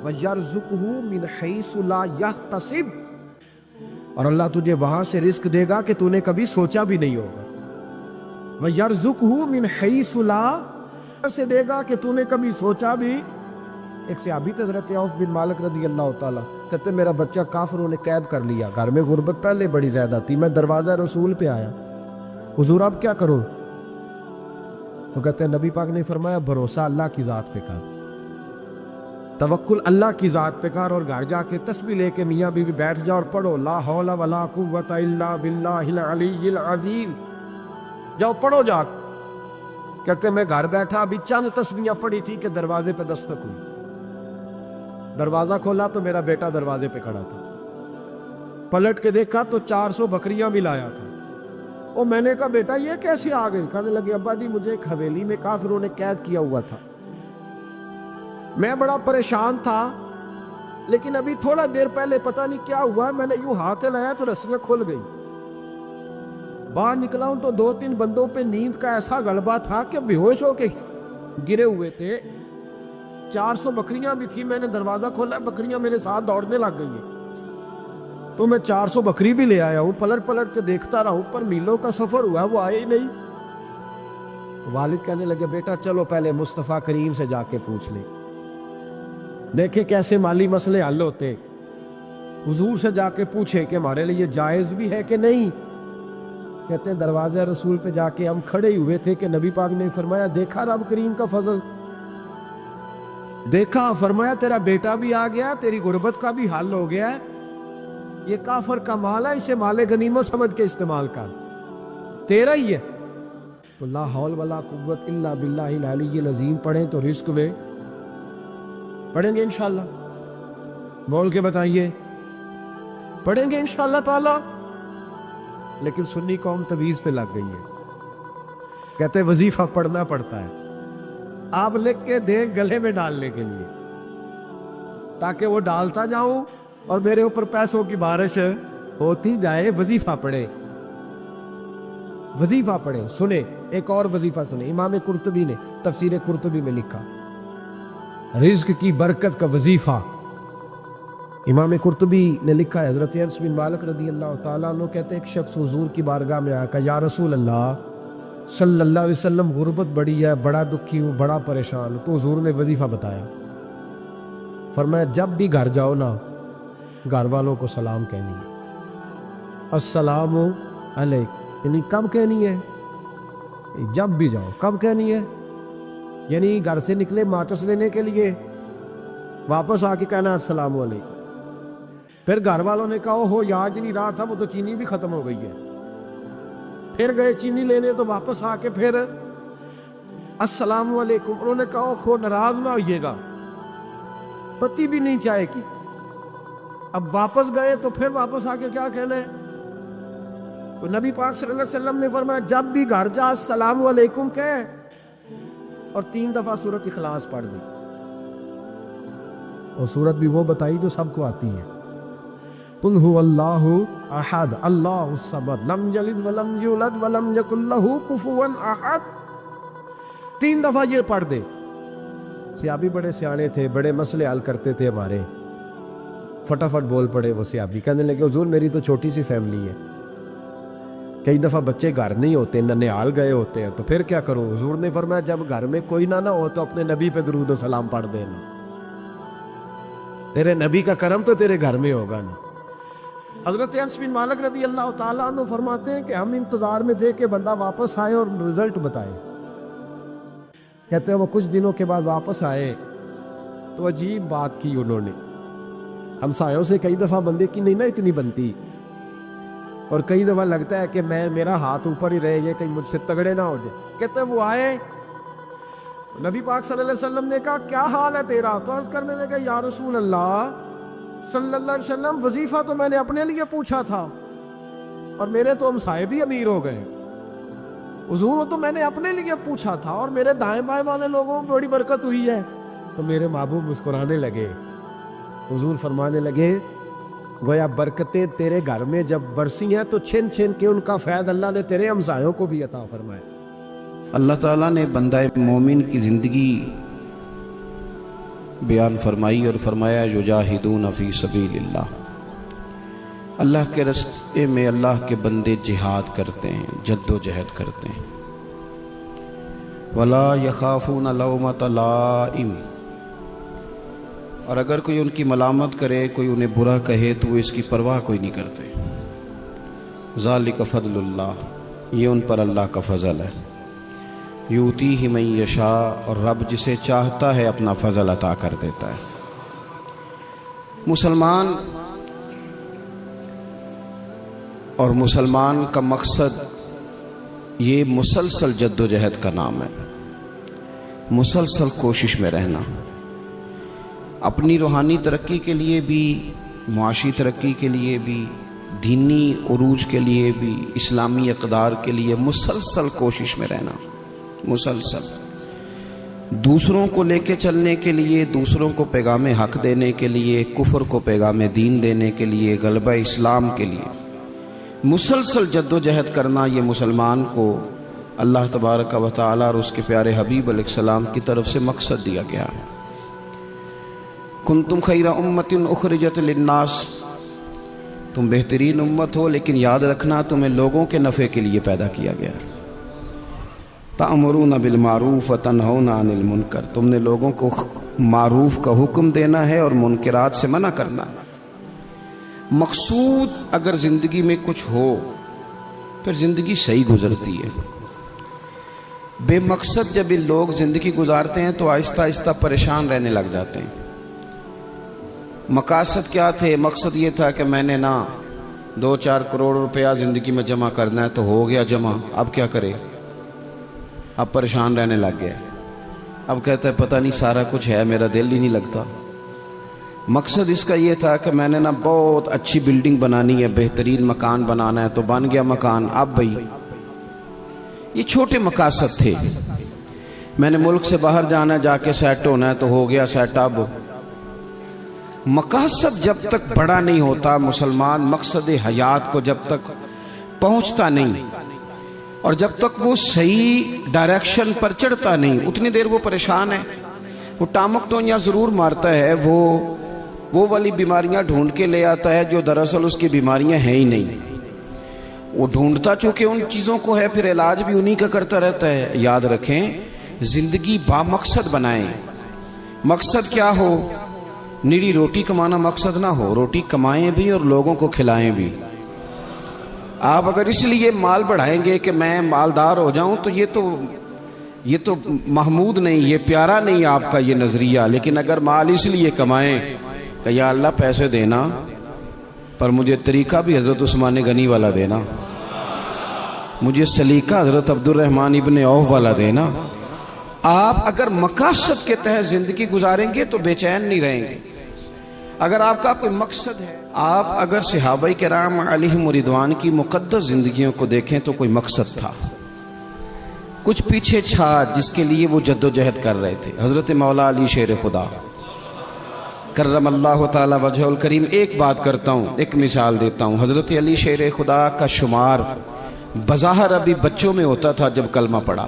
Speaker 1: وَيَرْزُقْهُ مِنْ حَيْثُ لَا يَحْتَسِبُ, اور اللہ تجھے وہاں سے رزق دے گا کہ تو نے کبھی سوچا بھی نہیں ہوگا. وَيَرْزُقْهُ مِنْ حَيْثُ لَا سے دے گا کہ تو نے کبھی سوچا بھی. ایک صحابی تھے حضرت عوف بن مالک رضی اللہ تعالیٰ, کہتے میرا بچہ کافروں نے قید کر لیا, گھر میں غربت پہلے بڑی زیادہ تھی, میں دروازہ رسول پہ آیا, حضور اب کیا کروں؟ تو کہتے ہیں نبی پاک نے فرمایا بھروسہ اللہ کی ذات پہ کر, توکل اللہ کی ذات پہ کر, اور گھر جا کے تسبیح لے کے میاں بیوی بیٹھ جا اور پڑھو لا حول ولا قوت الا باللہ العلی العظیم. جاؤ پڑھو جا کے. کہتے میں گھر بیٹھا ابھی چند تسبیحاں پڑھی تھی کہ دروازے پہ دستک ہوئی. دروازہ کھولا تو میرا بیٹا دروازے پہ کھڑا تھا. پلٹ کے دیکھا تو 400 بکریاں بھی لایا تھا. اور میں نے کہا بیٹا یہ کیسے آ گئی؟ کہنے لگے ابا جی مجھے ایک حویلی میں کافروں نے قید کیا ہوا تھا, میں بڑا پریشان تھا, لیکن ابھی تھوڑا دیر پہلے پتہ نہیں کیا ہوا, میں نے یوں ہاتھ لایا تو رسیاں کھل گئی. باہر نکلا ہوں تو 2-3 بندوں پہ نیند کا ایسا غلبہ تھا کہ بے ہوش ہو کے گرے ہوئے تھے. 400 بکریاں بھی تھی, میں نے دروازہ کھولا, بکریاں میرے ساتھ دوڑنے لگ گئی ہیں, تو میں 400 بکری بھی لے آیا ہوں. پلٹ پلٹ کے دیکھتا رہا ہوں, پر میلوں کا سفر ہوا وہ آئے ہی نہیں. تو والد کہنے لگے بیٹا چلو پہلے مصطفیٰ کریم سے جا کے پوچھ لیں, دیکھیں کیسے مالی مسئلے حل ہوتے. حضور سے جا کے پوچھے کہ ہمارے لیے جائز بھی ہے کہ نہیں. کہتے ہیں دروازہ رسول پہ جا کے ہم کھڑے ہی ہوئے تھے کہ نبی پاک نے فرمایا دیکھا رب کریم کا فضل, دیکھا, فرمایا تیرا بیٹا بھی آ گیا, تیری غربت کا بھی حل ہو گیا ہے, یہ کافر کا مال ہے, اسے مال غنیمت سمجھ کے استعمال کر, تیرا ہی ہے. تو لا حول ولا قوت الا باللہ العلی العظیم پڑھیں تو رزق میں پڑھیں گے انشاءاللہ. بول کے بتائیے پڑھیں گے انشاءاللہ تعالی. لیکن سنی قوم تویز پہ لگ گئی ہے, کہتے وظیفہ پڑھنا پڑتا ہے, آپ لکھ کے دیں گلے میں ڈالنے کے لیے تاکہ وہ ڈالتا جاؤں اور میرے اوپر پیسوں کی بارش ہوتی جائے. وظیفہ پڑھے, وظیفہ پڑھے. سنیں ایک اور وظیفہ سنیں, امام قرطبی نے تفسیر قرطبی میں لکھا رزق کی برکت کا وظیفہ. امام قرطبی نے لکھا ہے حضرت انس بن مالک رضی اللہ تعالیٰ عنہ کہتے ہیں ایک شخص حضور کی بارگاہ میں آیا, کہا یا رسول اللہ صلی اللہ علیہ وسلم غربت بڑی ہے, بڑا دکھی ہوں, بڑا پریشان ہوں. تو حضور نے وظیفہ بتایا, فرمایا جب بھی گھر جاؤ نا گھر والوں کو سلام کہنی ہے, السلام علیکم. یعنی کب کہنی ہے؟ جب بھی جاؤ. کب کہنی ہے؟ یعنی گھر سے نکلے ماچس لینے کے لیے, واپس آ کے کہنا السلام علیکم. پھر گھر والوں نے کہا ہو یاد نہیں رہا تھا, وہ تو چینی بھی ختم ہو گئی ہے. پھر گئے چینی لینے تو واپس آ کے پھر السلام علیکم. انہوں نے کہا خو ناراض نہ ہوئیے گا, پتی بھی نہیں چائے کی. اب واپس گئے تو پھر واپس آ کے کیا کہنا ہے؟ تو نبی پاک صلی اللہ علیہ وسلم نے فرمایا جب بھی گھر جا السلام علیکم کہے, اور 3 دفعہ سورۃ اخلاص پڑھ دی. اور سورت بھی وہ بتائی جو سب کو آتی ہے, قل هو اللہ احد اللہ الصمد لم یلد ولم یولد ولم یکن لہ کفوا احد. 3 دفعہ یہ پڑھ دے. صحابی بڑے سیانے تھے, بڑے مسئلے حل کرتے تھے ہمارے, فٹافٹ بول پڑے وہ صحابی, کہنے لگے حضور میری تو چھوٹی سی فیملی ہے, کئی دفعہ بچے گھر نہیں ہوتے, ننیال گئے ہوتے ہیں, تو پھر کیا کروں؟ حضور نے فرمایا جب گھر میں کوئی نہ ہو تو اپنے نبی پہ درود و سلام پڑھ دینا, تیرے نبی کا کرم تو تیرے گھر میں ہوگا نا. حضرت انس بن مالک رضی اللہ تعالیٰ عنہ فرماتے ہیں کہ ہم انتظار میں تھے کہ بندہ واپس آئے اور رزلٹ بتائے. کہتے ہیں وہ کچھ دنوں کے بعد واپس آئے تو عجیب بات کی انہوں نے. ہمسایوں سے کئی دفعہ بندے کی نہیں نا اتنی بنتی, اور کئی دفعہ لگتا ہے کہ میرا ہاتھ اوپر ہی رہے, یہ کہیں مجھ سے تگڑے نہ ہو جائے. کہتے ہیں وہ آئے, نبی پاک صلی اللہ علیہ وسلم نے کہا کیا حال ہے تیرا؟ تو عرض کرنے لگا یا رسول اللہ صلی اللہ علیہ وسلم, وظیفہ تو میں نے اپنے لیے پوچھا تھا اور میرے تو ہمسائے بھی امیر ہو گئے. حضور وہ تو میں نے اپنے لیے پوچھا تھا اور میرے دائیں بائیں والے لوگوں میں بڑی برکت ہوئی ہے. تو میرے محبوب مسکرانے لگے. حضور فرمانے لگے گویا برکتیں تیرے گھر میں جب برسی ہیں تو چھن چھن کے ان کا فیض اللہ نے تیرے ہمسایوں کو بھی عطا فرمایا.
Speaker 2: اللہ تعالیٰ نے بندہ مومن کی زندگی بیان فرمائی اور فرمایا یجاہدون فی سبیل اللہ, اللہ کے راستے میں اللہ کے بندے جہاد کرتے ہیں, جد و جہد کرتے ہیں. ولا یخافون لومۃ لائم, اور اگر کوئی ان کی ملامت کرے, کوئی انہیں برا کہے تو وہ اس کی پرواہ کوئی نہیں کرتے. ذالک فضل اللہ, یہ ان پر اللہ کا فضل ہے. یؤتیہ من یشاء, اور رب جسے چاہتا ہے اپنا فضل عطا کر دیتا ہے. مسلمان اور مسلمان کا مقصد یہ مسلسل جد و جہد کا نام ہے, مسلسل کوشش میں رہنا, اپنی روحانی ترقی کے لیے بھی, معاشی ترقی کے لیے بھی, دینی عروج کے لیے بھی, اسلامی اقدار کے لیے مسلسل کوشش میں رہنا. مسلسل دوسروں کو لے کے چلنے کے لیے, دوسروں کو پیغام حق دینے کے لیے, کفر کو پیغام دین دینے کے لیے, غلبہ اسلام کے لیے مسلسل جد و جہد کرنا, یہ مسلمان کو اللہ تبارک و تعالی اور اس کے پیارے حبیب علیہ السلام کی طرف سے مقصد دیا گیا ہے. کنتم خیر امت اخرجت للناس, تم بہترین امت ہو, لیکن یاد رکھنا تمہیں لوگوں کے نفع کے لیے پیدا کیا گیا ہے. تأمرون بالمعروف وتنہون عن المنکر, تم نے لوگوں کو معروف کا حکم دینا ہے اور منکرات سے منع کرنا ہے. مقصود اگر زندگی میں کچھ ہو پھر زندگی صحیح گزرتی ہے. بے مقصد جب ان لوگ زندگی گزارتے ہیں تو آہستہ آہستہ پریشان رہنے لگ جاتے ہیں. مقاصد کیا تھے؟ مقصد یہ تھا کہ میں نے 2-4 کروڑ روپیہ زندگی میں جمع کرنا ہے, تو ہو گیا جمع, اب کیا کرے؟ اب پریشان رہنے لگ گیا. اب کہتا ہے پتہ نہیں سارا کچھ ہے, میرا دل ہی نہیں لگتا. مقصد اس کا یہ تھا کہ میں نے بہت اچھی بلڈنگ بنانی ہے, بہترین مکان بنانا ہے, تو بن گیا مکان. اب بھائی یہ چھوٹے مقاصد تھے. میں نے ملک سے باہر جانا ہے, جا کے سیٹ ہونا ہے, تو ہو گیا سیٹ. اب مقاصد جب تک بڑا نہیں ہوتا, مسلمان مقصد حیات کو جب تک پہنچتا نہیں اور جب تک وہ صحیح ڈائریکشن پر چڑھتا نہیں, اتنی دیر وہ پریشان ہے. وہ ٹامک ٹونیاں ضرور مارتا ہے, وہ والی بیماریاں ڈھونڈ کے لے آتا ہے جو دراصل اس کی بیماریاں ہیں ہی نہیں. وہ ڈھونڈتا چونکہ ان چیزوں کو ہے, پھر علاج بھی انہی کا کرتا رہتا ہے. یاد رکھیں, زندگی با مقصد بنائیں. مقصد کیا ہو؟ نیری روٹی کمانا مقصد نہ ہو, روٹی کمائیں بھی اور لوگوں کو کھلائیں بھی. آپ اگر اس لیے مال بڑھائیں گے کہ میں مالدار ہو جاؤں, تو یہ تو محمود نہیں, یہ پیارا نہیں آپ کا یہ نظریہ. لیکن اگر مال اس لیے کمائیں کہ یا اللہ پیسے دینا, پر مجھے طریقہ بھی حضرت عثمان غنی والا دینا, مجھے سلیقہ حضرت عبد الرحمن ابن عوف والا دینا. آپ اگر مقاصد کے تحت زندگی گزاریں گے تو بے چین نہیں رہیں گے. اگر آپ کا کوئی مقصد ہے, آپ اگر صحابہ کرام علیہم رضوان کی مقدس زندگیوں کو دیکھیں تو کوئی مقصد تھا, کچھ پیچھے چھا جس کے لیے وہ جد و جہد کر رہے تھے. حضرت مولا علی شیر خدا کرم اللہ تعالی وجہ الکریم. ایک بات کرتا ہوں, ایک مثال دیتا ہوں. حضرت علی شیر خدا کا شمار بظاہر ابھی بچوں میں ہوتا تھا جب کلمہ پڑھا,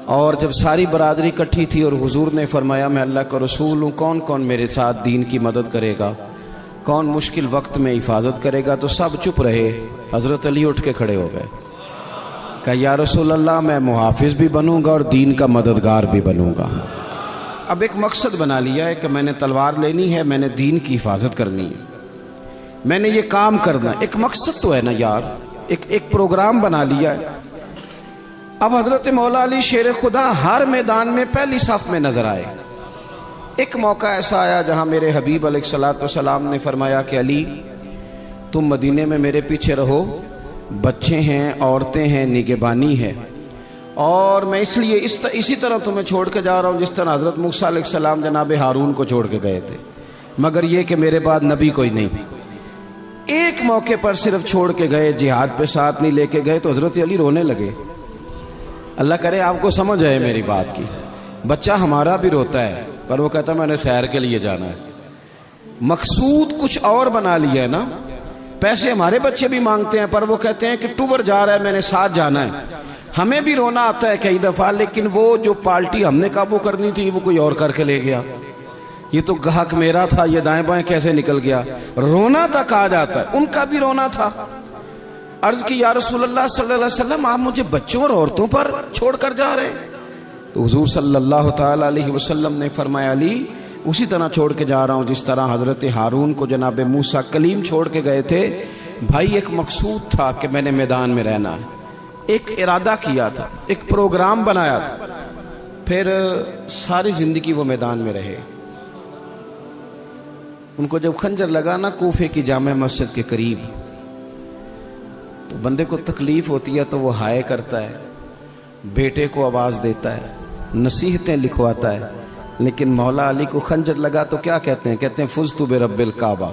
Speaker 2: اور جب ساری برادری اکٹھی تھی اور حضور نے فرمایا میں اللہ کا رسول ہوں, کون کون میرے ساتھ دین کی مدد کرے گا, کون مشکل وقت میں حفاظت کرے گا, تو سب چپ رہے. حضرت علی اٹھ کے کھڑے ہو گئے, کہا یا رسول اللہ میں محافظ بھی بنوں گا اور دین کا مددگار بھی بنوں گا. اب ایک مقصد بنا لیا ہے کہ میں نے تلوار لینی ہے, میں نے دین کی حفاظت کرنی ہے, میں نے یہ کام کرنا. ایک مقصد تو ہے نا یار, ایک پروگرام بنا لیا ہے. اب حضرت مولا علی شیر خدا ہر میدان میں پہلی صف میں نظر آئے. ایک موقع ایسا آیا جہاں میرے حبیب علیہ الصلوۃ والسلام نے فرمایا کہ علی تم مدینے میں میرے پیچھے رہو، بچے ہیں، عورتیں ہیں، نگہبانی ہے، اور میں اس لیے اسی طرح تمہیں چھوڑ کے جا رہا ہوں جس طرح حضرت موسیٰ علیہ السلام جناب ہارون کو چھوڑ کے گئے تھے، مگر یہ کہ میرے بعد نبی کوئی نہیں۔ ایک موقع پر صرف چھوڑ کے گئے، جہاد پہ ساتھ نہیں لے کے گئے، تو حضرت علی رونے لگے۔ اللہ کرے آپ کو سمجھ آئے میری بات کی۔ بچہ ہمارا بھی روتا ہے، پر وہ کہتا ہے میں نے سیر کے لیے جانا ہے، مقصود کچھ اور بنا لیا ہے نا۔ پیسے ہمارے بچے بھی مانگتے ہیں، پر وہ کہتے ہیں کہ ٹور جا رہا ہے، میں نے ساتھ جانا ہے۔ ہمیں بھی رونا آتا ہے کئی دفعہ، لیکن وہ جو پارٹی ہم نے قابو کرنی تھی وہ کوئی اور کر کے لے گیا، یہ تو گاہک میرا تھا، یہ دائیں بائیں کیسے نکل گیا۔ رونا تک آ جاتا ہے، ان کا بھی رونا تھا۔ عرض کی یا رسول اللہ صلی اللہ علیہ وسلم آپ مجھے بچوں اور عورتوں پر چھوڑ کر جا رہے ہیں؟ تو حضور صلی اللہ تعالی علیہ وسلم نے فرمایا علی اسی طرح چھوڑ کے جا رہا ہوں جس طرح حضرت ہارون کو جناب موسیٰ کلیم چھوڑ کے گئے تھے۔ بھائی ایک مقصود تھا کہ میں نے میدان میں رہنا ہے، ایک ارادہ کیا تھا، ایک پروگرام بنایا تھا، پھر ساری زندگی وہ میدان میں رہے۔ ان کو جب خنجر لگا نا کوفے کی جامع مسجد کے قریب، تو بندے کو تکلیف ہوتی ہے تو وہ ہائے کرتا ہے، بیٹے کو آواز دیتا ہے، نصیحتیں لکھواتا ہے، لیکن مولا علی کو خنجر لگا تو کیا کہتے ہیں؟ کہتے ہیں فزت برب الکعبہ،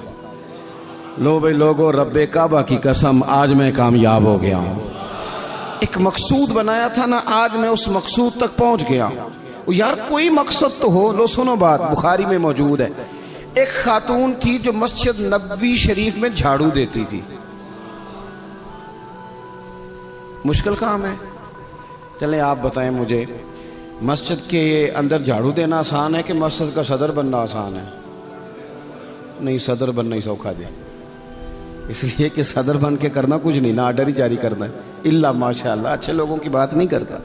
Speaker 2: لو بھائی لوگو رب کعبہ کی قسم آج میں کامیاب ہو گیا ہوں۔ ایک مقصود بنایا تھا نا، آج میں اس مقصود تک پہنچ گیا ہوں۔ یار کوئی مقصد تو ہو۔ لو سنو بات، بخاری میں موجود ہے، ایک خاتون تھی جو مسجد نبوی شریف میں جھاڑو دیتی تھی۔ مشکل کام ہے؟ چلیں آپ بتائیں مجھے، مسجد کے اندر جھاڑو دینا آسان ہے کہ مسجد کا صدر بننا آسان ہے؟ نہیں، صدر بننا ہی سوکھا جی، اس لیے کہ صدر بن کے کرنا کچھ نہیں، نہ آرڈر ہی جاری کرنا ہے، الا ماشاءاللہ اچھے لوگوں کی بات نہیں کرتا۔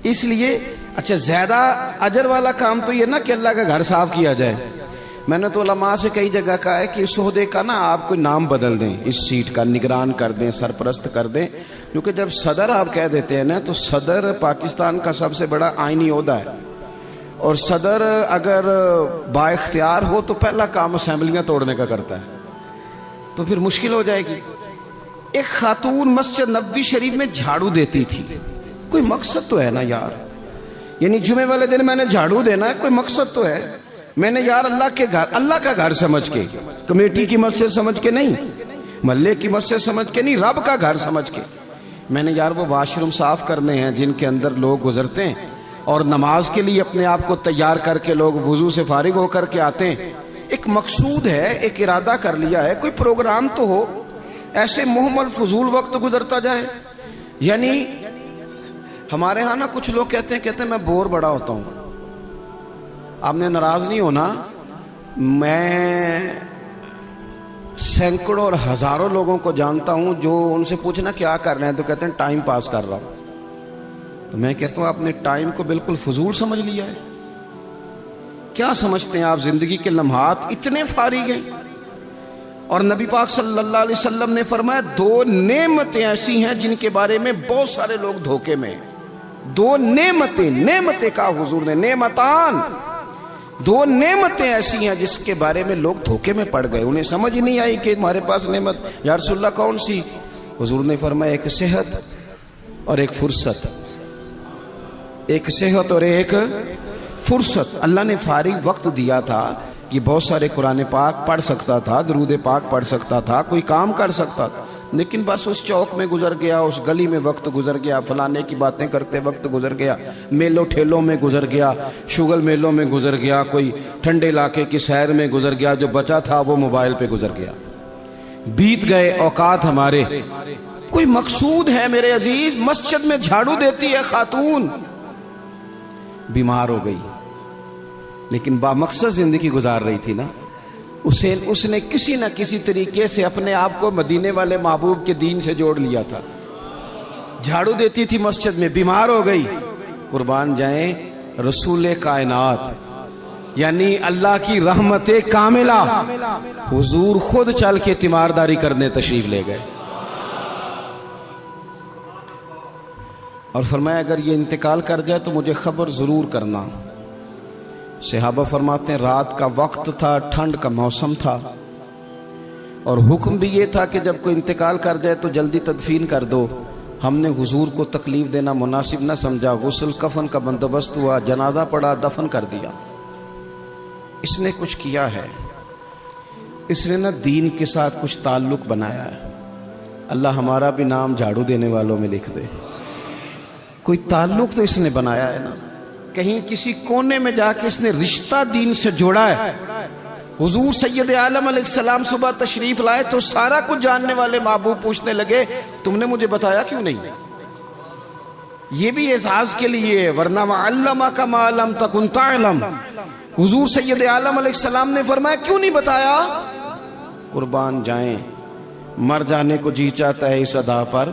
Speaker 2: اس لیے اچھا زیادہ اجر والا کام تو یہ نا کہ اللہ کا گھر صاف کیا جائے۔ میں نے تو علماء سے کئی جگہ کہا ہے کہ اس عہدے کا نا آپ کوئی نام بدل دیں، اس سیٹ کا نگران کر دیں، سرپرست کر دیں، کیونکہ جب صدر آپ کہہ دیتے ہیں نا تو صدر پاکستان کا سب سے بڑا آئینی عہدہ ہے، اور صدر اگر با اختیار ہو تو پہلا کام اسمبلیاں توڑنے کا کرتا ہے، تو پھر مشکل ہو جائے گی۔ ایک خاتون مسجد نبوی شریف میں جھاڑو دیتی تھی، کوئی مقصد تو ہے نا یار، یعنی جمعے والے دن میں نے جھاڑو دینا ہے، کوئی مقصد تو ہے۔ میں نے یار اللہ کے گھر، اللہ کا گھر سمجھ کے، کمیٹی کی مسجد سمجھ کے نہیں، محلے کی مسجد سمجھ کے نہیں، رب کا گھر سمجھ کے میں نے یار وہ واش روم صاف کرنے ہیں جن کے اندر لوگ گزرتے ہیں، اور نماز کے لیے اپنے آپ کو تیار کر کے لوگ وضو سے فارغ ہو کر کے آتے ہیں۔ ایک مقصود ہے، ایک ارادہ کر لیا ہے، کوئی پروگرام تو ہو، ایسے محمل فضول وقت گزرتا جائے۔ یعنی ہمارے ہاں نا کچھ لوگ کہتے ہیں میں بور بڑا ہوتا ہوں۔ آپ نے ناراض نہیں ہونا، میں سینکڑوں اور ہزاروں لوگوں کو جانتا ہوں جو ان سے پوچھنا کیا کر رہے ہیں تو کہتے ہیں ٹائم پاس کر رہا ہوں۔ تو میں کہتا ہوں آپ نے ٹائم کو بالکل فضول سمجھ لیا ہے۔ کیا سمجھتے ہیں آپ زندگی کے لمحات اتنے فارغ ہیں؟ اور نبی پاک صلی اللہ علیہ وسلم نے فرمایا دو نعمتیں ایسی ہیں جن کے بارے میں بہت سارے لوگ دھوکے میں ہیں۔ دو نعمتیں کہا حضور نے، نعمتان، دو نعمتیں ایسی ہیں جس کے بارے میں لوگ دھوکے میں پڑ گئے، انہیں سمجھ ہی نہیں آئی کہ ہمارے پاس نعمت۔ یا رسول اللہ کون سی؟ حضور نے فرمایا ایک صحت اور ایک فرصت، ایک صحت اور ایک فرصت۔ اللہ نے فارغ وقت دیا تھا کہ بہت سارے قرآن پاک پڑھ سکتا تھا، درود پاک پڑھ سکتا تھا، کوئی کام کر سکتا تھا، لیکن بس اس چوک میں گزر گیا، اس گلی میں وقت گزر گیا، فلانے کی باتیں کرتے وقت گزر گیا، میلوں ٹھیلوں میں گزر گیا، شغل میلوں میں گزر گیا، کوئی ٹھنڈے علاقے کی سیر میں گزر گیا، جو بچا تھا وہ موبائل پہ گزر گیا، بیت گئے اوقات ہمارے۔ کوئی مقصود ہے میرے عزیز؟ مسجد میں جھاڑو دیتی ہے خاتون، بیمار ہو گئی لیکن با مقصد زندگی گزار رہی تھی نا، اس نے کسی نہ کسی طریقے سے اپنے آپ کو مدینے والے محبوب کے دین سے جوڑ لیا تھا۔ جھاڑو دیتی تھی مسجد میں، بیمار ہو گئی، قربان جائیں رسول کائنات یعنی اللہ کی رحمت کاملہ حضور خود چل کے تیمارداری کرنے تشریف لے گئے، اور فرمایا اگر یہ انتقال کر جائے تو مجھے خبر ضرور کرنا۔ صحابہ فرماتے ہیں رات کا وقت تھا، ٹھنڈ کا موسم تھا، اور حکم بھی یہ تھا کہ جب کوئی انتقال کر جائے تو جلدی تدفین کر دو۔ ہم نے حضور کو تکلیف دینا مناسب نہ سمجھا، غسل کفن کا بندوبست ہوا، جنازہ پڑا، دفن کر دیا۔ اس نے کچھ کیا ہے، اس نے نہ دین کے ساتھ کچھ تعلق بنایا ہے۔ اللہ ہمارا بھی نام جھاڑو دینے والوں میں لکھ دے۔ کوئی تعلق تو اس نے بنایا ہے نا، کہیں کسی کونے میں جا کے اس نے رشتہ دین سے جوڑا ہے۔ حضور سید عالم علیہ السلام صبح تشریف لائے تو سارا کچھ جاننے والے محبوب پوچھنے لگے تم نے مجھے بتایا کیوں نہیں؟ یہ بھی اعزاز کے لیے ہے، ورنہ وَعَلَّمَكَ مَا لَمْ تَكُنْ تَعْلَمْ۔ حضور سید عالم علیہ السلام نے فرمایا کیوں نہیں بتایا؟ قربان جائیں، مر جانے کو جی چاہتا ہے اس ادا پر،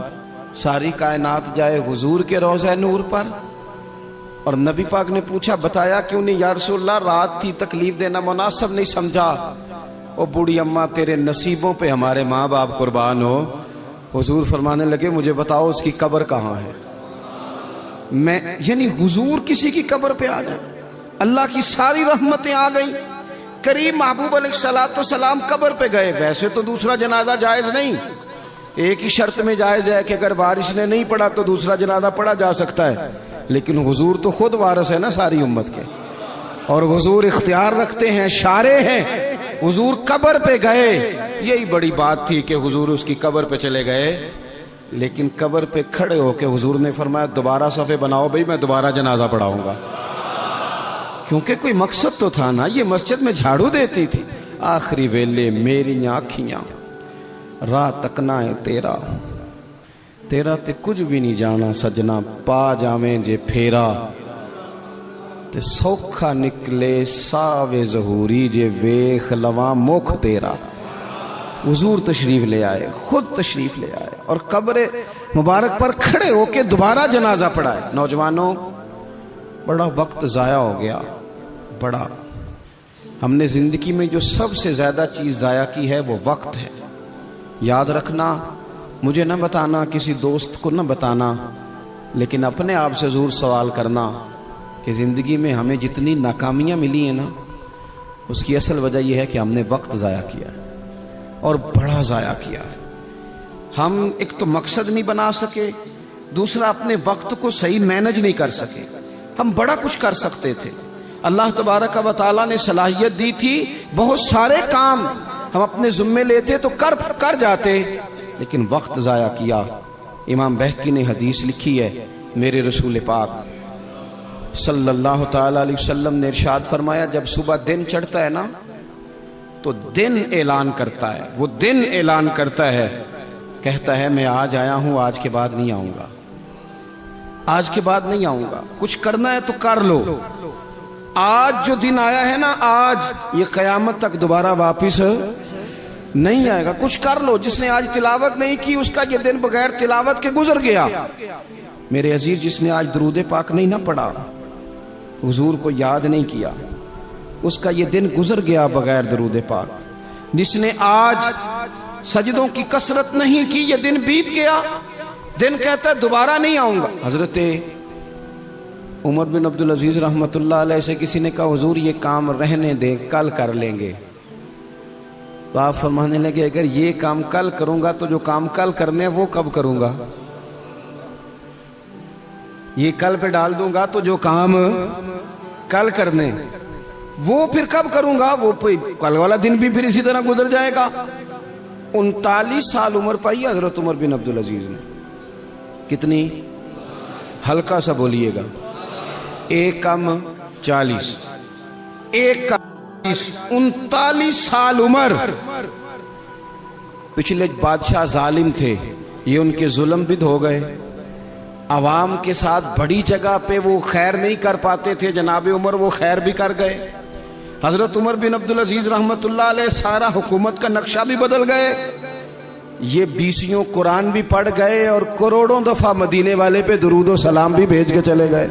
Speaker 2: ساری کائنات جائے حضور کے روضہ نور پر۔ اور نبی پاک نے پوچھا بتایا کیوں نہیں یا رسول اللہ؟ رات تھی، تکلیف دینا مناسب نہیں سمجھا۔ او بوڑھی اماں تیرے نصیبوں پہ ہمارے ماں باپ قربان ہو۔ حضور فرمانے لگے مجھے بتاؤ اس کی قبر کہاں ہے؟ یعنی حضور کسی کی قبر پہ آ جائے، اللہ کی ساری رحمتیں آ گئیں۔ کریم محبوب علیہ السلام قبر پہ گئے، ویسے تو دوسرا جنازہ جائز نہیں، ایک ہی شرط میں جائز ہے کہ اگر وارث نے نہیں پڑھا تو دوسرا جنازہ پڑھا جا سکتا ہے، لیکن حضور تو خود وارث ہے نا ساری امت کے، اور حضور اختیار رکھتے ہیں، شارع ہیں۔ حضور قبر پہ گئے، یہی بڑی بات تھی کہ حضور اس کی قبر پہ چلے گئے، لیکن قبر پہ کھڑے ہو کے حضور نے فرمایا دوبارہ صفے بناؤ بھئی، میں دوبارہ جنازہ پڑھاؤں گا۔ کیونکہ کوئی مقصد تو تھا نا، یہ مسجد میں جھاڑو دیتی تھی۔ آخری ویلے میری آنکھیاں راہ تکنا ہے تیرا، تیرا تے کچھ بھی نہیں جانا سجنا، پا جاویں جے پھیرا تے سوکھا نکلے ساوے ظہوری، جے ویخ لواں مکھ تیرا۔ حضور تشریف لے آئے، خود تشریف لے آئے، اور قبر مبارک پر کھڑے ہو کے دوبارہ جنازہ پڑھائے۔ نوجوانوں، بڑا وقت ضائع ہو گیا، بڑا۔ ہم نے زندگی میں جو سب سے زیادہ چیز ضائع کی ہے وہ وقت ہے۔ یاد رکھنا، مجھے نہ بتانا، کسی دوست کو نہ بتانا، لیکن اپنے آپ سے ضرور سوال کرنا کہ زندگی میں ہمیں جتنی ناکامیاں ملی ہیں نا، اس کی اصل وجہ یہ ہے کہ ہم نے وقت ضائع کیا ہے، اور بڑا ضائع کیا ہے۔ ہم ایک تو مقصد نہیں بنا سکے، دوسرا اپنے وقت کو صحیح مینج نہیں کر سکے۔ ہم بڑا کچھ کر سکتے تھے، اللہ تبارک و تعالیٰ نے صلاحیت دی تھی، بہت سارے کام ہم اپنے ذمے لیتے تو کر جاتے، لیکن وقت ضائع کیا۔ امام بہقی نے حدیث لکھی ہے، میرے رسول پاک صلی اللہ تعالیٰ علیہ وسلم نے ارشاد فرمایا جب صبح دن چڑھتا ہے نا تو دن اعلان کرتا ہے، وہ دن اعلان کرتا ہے، کہتا ہے میں آج آیا ہوں، آج کے بعد نہیں آؤں گا، آج کے بعد نہیں آؤں گا، کچھ کرنا ہے تو کر لو۔ آج جو دن آیا ہے نا، آج یہ قیامت تک دوبارہ واپس نہیں آئے گا، کچھ کر لو۔ جس نے آج تلاوت نہیں کی اس کا یہ دن بغیر تلاوت کے گزر گیا۔ میرے عزیز، جس نے آج درود پاک نہیں نہ پڑھا، حضور کو یاد نہیں کیا، اس کا یہ دن گزر گیا بغیر درود پاک۔ جس نے آج سجدوں کی کثرت نہیں کی، یہ دن بیت گیا، دن کہتا ہے دوبارہ نہیں آؤں گا۔ حضرت عمر بن عبدالعزیز رحمت اللہ علیہ سے کسی نے کہا حضور یہ کام رہنے دیں، کل کر لیں گے۔ تو آپ فرمانے لگے اگر یہ کام کل کروں گا تو جو کام کل کرنے وہ کب کروں گا؟ یہ کل پہ ڈال دوں گا تو جو کام کل کرنے وہ پھر کب کروں گا؟ وہ کل والا دن بھی پھر اسی طرح گزر جائے گا۔ 39 سال عمر پائی حضرت عمر بن عبدالعزیز نے۔ کتنی؟ ہلکا سا بولیے گا، 1 کم 40، 1 کم 39 سال عمر۔ پچھلے بادشاہ ظالم تھے، یہ ان کے ظلم بھی ہو گئے، عوام کے ساتھ بڑی جگہ پہ وہ خیر نہیں کر پاتے تھے، جناب عمر وہ خیر بھی کر گئے۔ حضرت عمر بن عبدالعزیز رحمت اللہ علیہ سارا حکومت کا نقشہ بھی بدل گئے، یہ 20 قرآن بھی پڑھ گئے اور کروڑوں دفعہ مدینے والے پہ درود و سلام بھی بھیج کے چلے گئے۔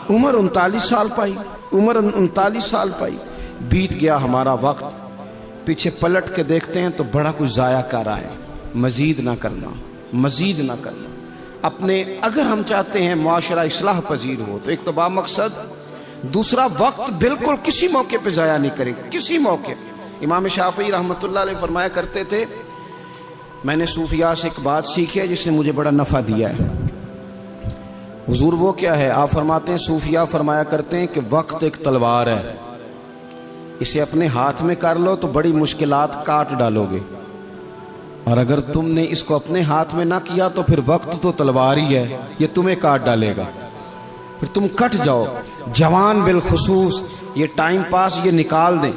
Speaker 2: عمر 39 سال پائی، عمر 39 سال پائی۔ بیت گیا ہمارا وقت، پیچھے پلٹ کے دیکھتے ہیں تو بڑا کچھ ضائع کر آئے۔ مزید نہ کرنا، مزید نہ کرنا۔ اپنے اگر ہم چاہتے ہیں معاشرہ اصلاح پذیر ہو تو ایک تو با مقصد دوسرا وقت بالکل کسی موقع پہ ضائع نہیں کرے گا, کسی موقع. امام شافعی رحمۃ اللہ علیہ فرمایا کرتے تھے, میں نے صوفیاء سے ایک بات سیکھی ہے جس نے مجھے بڑا نفع دیا ہے. حضور وہ کیا ہے؟ آپ فرماتے ہیں صوفیاء فرمایا کرتے ہیں کہ وقت ایک تلوار ہے, اسے اپنے ہاتھ میں کر لو تو بڑی مشکلات کاٹ ڈالو گے, اور اگر تم نے اس کو اپنے ہاتھ میں نہ کیا تو پھر وقت تو تلوار ہی ہے, یہ تمہیں کاٹ ڈالے گا, پھر تم کٹ جاؤ. جوان بالخصوص یہ ٹائم پاس یہ نکال دیں.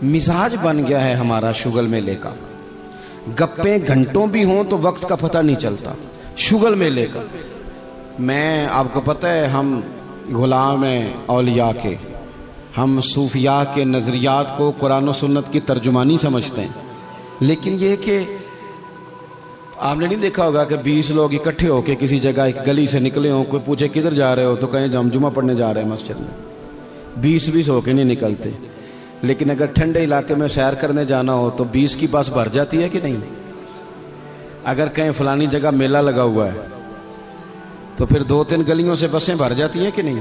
Speaker 2: مزاج بن گیا ہے ہمارا شغل میلے کا, گپیں گھنٹوں بھی ہوں تو وقت کا پتہ نہیں چلتا. شغل میلے کا, میں آپ کو پتہ ہے ہم غلام ہیں اولیاء کے, ہم صوفیاء کے نظریات کو قرآن و سنت کی ترجمانی سمجھتے ہیں, لیکن یہ کہ آپ نے نہیں دیکھا ہوگا کہ 20 لوگ اکٹھے ہو کے کسی جگہ ایک گلی سے نکلے ہوں, کوئی پوچھے کدھر جا رہے ہو تو کہیں ہم جمعہ پڑھنے جا رہے ہیں مسجد میں. 20 ہو کے نہیں نکلتے, لیکن اگر ٹھنڈے علاقے میں سیر کرنے جانا ہو تو 20 کی بس بھر جاتی ہے کہ نہیں؟ اگر کہیں فلانی جگہ میلہ لگا ہوا ہے تو پھر 2-3 گلیوں سے بسیں بھر جاتی ہیں کہ نہیں؟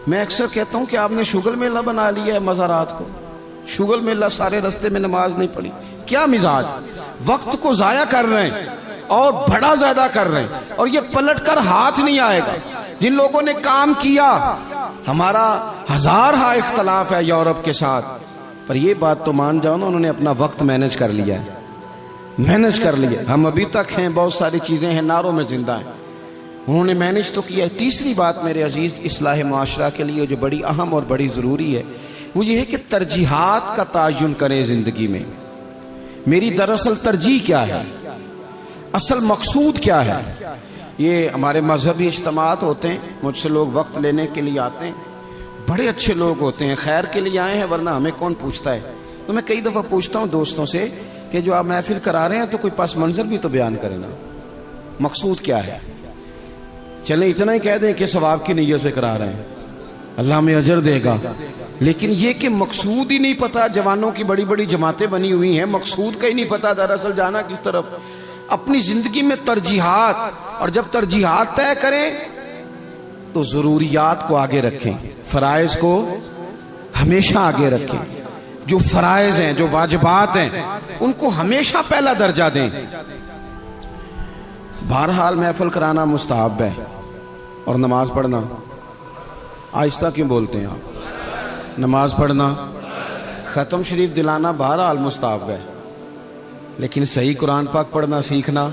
Speaker 2: میں اکثر کہتا ہوں کہ آپ نے شغل میلہ بنا لیا ہے مزارات کو. شغل میلہ, سارے رستے میں نماز نہیں پڑھی. کیا مزاج, وقت کو ضائع کر رہے ہیں اور بڑا زیادہ کر رہے ہیں, اور یہ پلٹ کر ہاتھ نہیں آئے گا. جن لوگوں نے کام کیا, ہمارا ہزارہ اختلاف ہے یورپ کے ساتھ, پر یہ بات تو مان جاؤ نا, انہوں نے اپنا وقت مینج کر لیا ہے, مینج کر لیا. ہم ابھی تک ہیں, بہت ساری چیزیں ہیں ناروں میں زندہ ہیں, انہوں نے مینج تو کیا ہے. تیسری بات میرے عزیز اصلاح معاشرہ کے لیے جو بڑی اہم اور بڑی ضروری ہے وہ یہ ہے کہ ترجیحات کا تعین کریں زندگی میں. میری دراصل ترجیح کیا ہے, اصل مقصود کیا ہے. یہ ہمارے مذہبی اجتماعات ہوتے ہیں, مجھ سے لوگ وقت لینے کے لیے آتے ہیں, بڑے اچھے لوگ ہوتے ہیں, خیر کے لیے آئے ہیں ورنہ ہمیں کون پوچھتا ہے. تو میں کئی دفعہ پوچھتا ہوں دوستوں سے کہ جو آپ محفل کرا رہے ہیں تو کوئی پس منظر بھی تو بیان کریں نا, مقصود کیا ہے. چلیں اتنا ہی کہہ دیں کہ ثواب کی نیت سے کرا رہے ہیں, اللہ ہمیں اجر دے گا, لیکن یہ کہ مقصود ہی نہیں پتا. جوانوں کی بڑی بڑی جماعتیں بنی ہوئی ہیں, مقصود کا ہی نہیں پتا دراصل جانا کس طرف. اپنی زندگی میں ترجیحات, اور جب ترجیحات طے کریں تو ضروریات کو آگے رکھیں, فرائض کو ہمیشہ آگے رکھیں. جو فرائض ہیں, جو واجبات ہیں, ان کو ہمیشہ پہلا درجہ دیں. بہرحال محفل کرانا مستحب ہے, اور نماز پڑھنا, آہستہ کیوں بولتے ہیں آپ, نماز پڑھنا, ختم شریف دلانا بہرحال مستحب ہے, لیکن صحیح قرآن پاک پڑھنا سیکھنا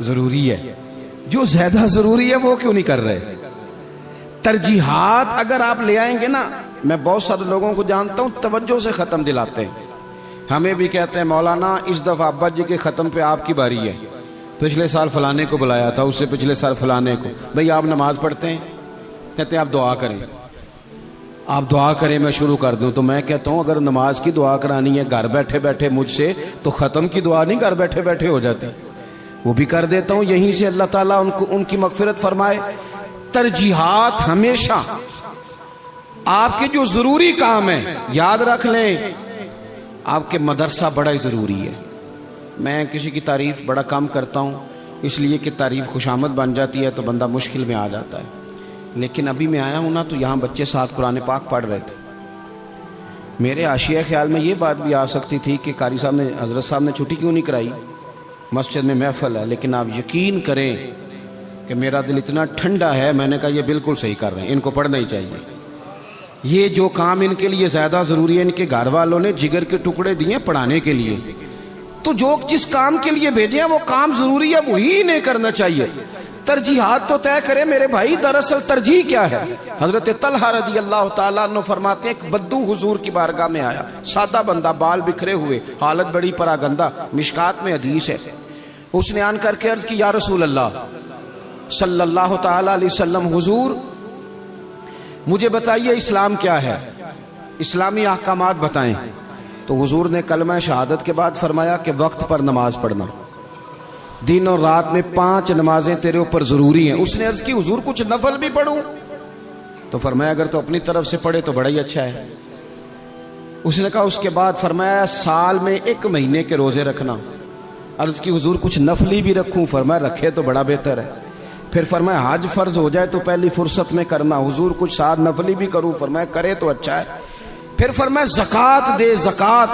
Speaker 2: ضروری ہے. جو زیادہ ضروری ہے وہ کیوں نہیں کر رہے. ترجیحات اگر آپ لے آئیں گے نا, میں بہت سارے لوگوں کو جانتا ہوں توجہ سے ختم دلاتے ہیں. ہمیں بھی کہتے ہیں مولانا اس دفعہ ابا جی کے ختم پہ آپ کی باری ہے, پچھلے سال فلانے کو بلایا تھا, اس سے پچھلے سال فلانے کو. بھئی آپ نماز پڑھتے ہیں؟ کہتے ہیں آپ دعا کریں. آپ دعا کریں میں شروع کر دوں. تو میں کہتا ہوں اگر نماز کی دعا کرانی ہے گھر بیٹھے بیٹھے مجھ سے, تو ختم کی دعا نہیں گھر بیٹھے بیٹھے ہو جاتی, وہ بھی کر دیتا ہوں. یہیں سے اللہ تعالیٰ ان کی مغفرت فرمائے. ترجیحات ہمیشہ آپ کے جو ضروری کام ہیں یاد رکھ لیں. آپ کے مدرسہ بڑا ہی ضروری ہے. میں کسی کی تعریف بڑا کم کرتا ہوں, اس لیے کہ تعریف خوشامد بن جاتی ہے تو بندہ مشکل میں آ جاتا ہے. لیکن ابھی میں آیا ہوں نا تو یہاں بچے ساتھ قرآن پاک پڑھ رہے تھے. میرے حاشیہ خیال میں یہ بات بھی آ سکتی تھی کہ قاری صاحب نے, حضرت صاحب نے چھٹی کیوں نہیں کرائی, مسجد میں محفل ہے. لیکن آپ یقین کریں کہ میرا دل اتنا ٹھنڈا ہے, میں نے کہا یہ بالکل صحیح کر رہے ہیں, ان کو پڑھنا ہی چاہیے. یہ جو کام ان کے لیے زیادہ ضروری ہے, ان کے گھر والوں نے جگر کے ٹکڑے دیے پڑھانے کے لیے, تو جو جس کام کے لیے بھیجے ہیں وہ کام ضروری ہے وہی نہیں کرنا چاہیے. ترجیحات تو طے کرے میرے بھائی. دراصل ترجیح کیا ہے؟ حضرت طلحہ رضی اللہ تعالیٰ عنہ فرماتے ہیں ایک بدو حضور کی بارگاہ میں آیا, سادہ بندہ, بال بکھرے ہوئے, حالت بڑی پراگندہ, مشکات میں حدیث ہے. اس نے آن کر کے عرض کی یا رسول اللہ صلی اللہ تعالیٰ علیہ وسلم, حضور مجھے بتائیے اسلام کیا ہے, اسلامی احکامات بتائیں. تو حضور نے کلمہ شہادت کے بعد فرمایا کہ وقت پر نماز پڑھنا, دن اور رات میں 5 نمازیں تیرے اوپر ضروری ہیں. اس نے عرض کی حضور کچھ نفل بھی پڑھوں؟ تو فرمایا اگر تو اپنی طرف سے پڑھے تو بڑا ہی اچھا ہے. اس نے کہا اس کے بعد فرمایا سال میں 1 مہینے کے روزے رکھنا. عرض کی حضور کچھ نفلی بھی رکھوں؟ فرمایا رکھے تو بڑا بہتر ہے. پھر فرمایا حج فرض ہو جائے تو پہلی فرصت میں کرنا. حضور کچھ ساتھ نفلی بھی کروں؟ فرمایا کرے تو اچھا ہے. پھر فرمایا زکات دے زکات.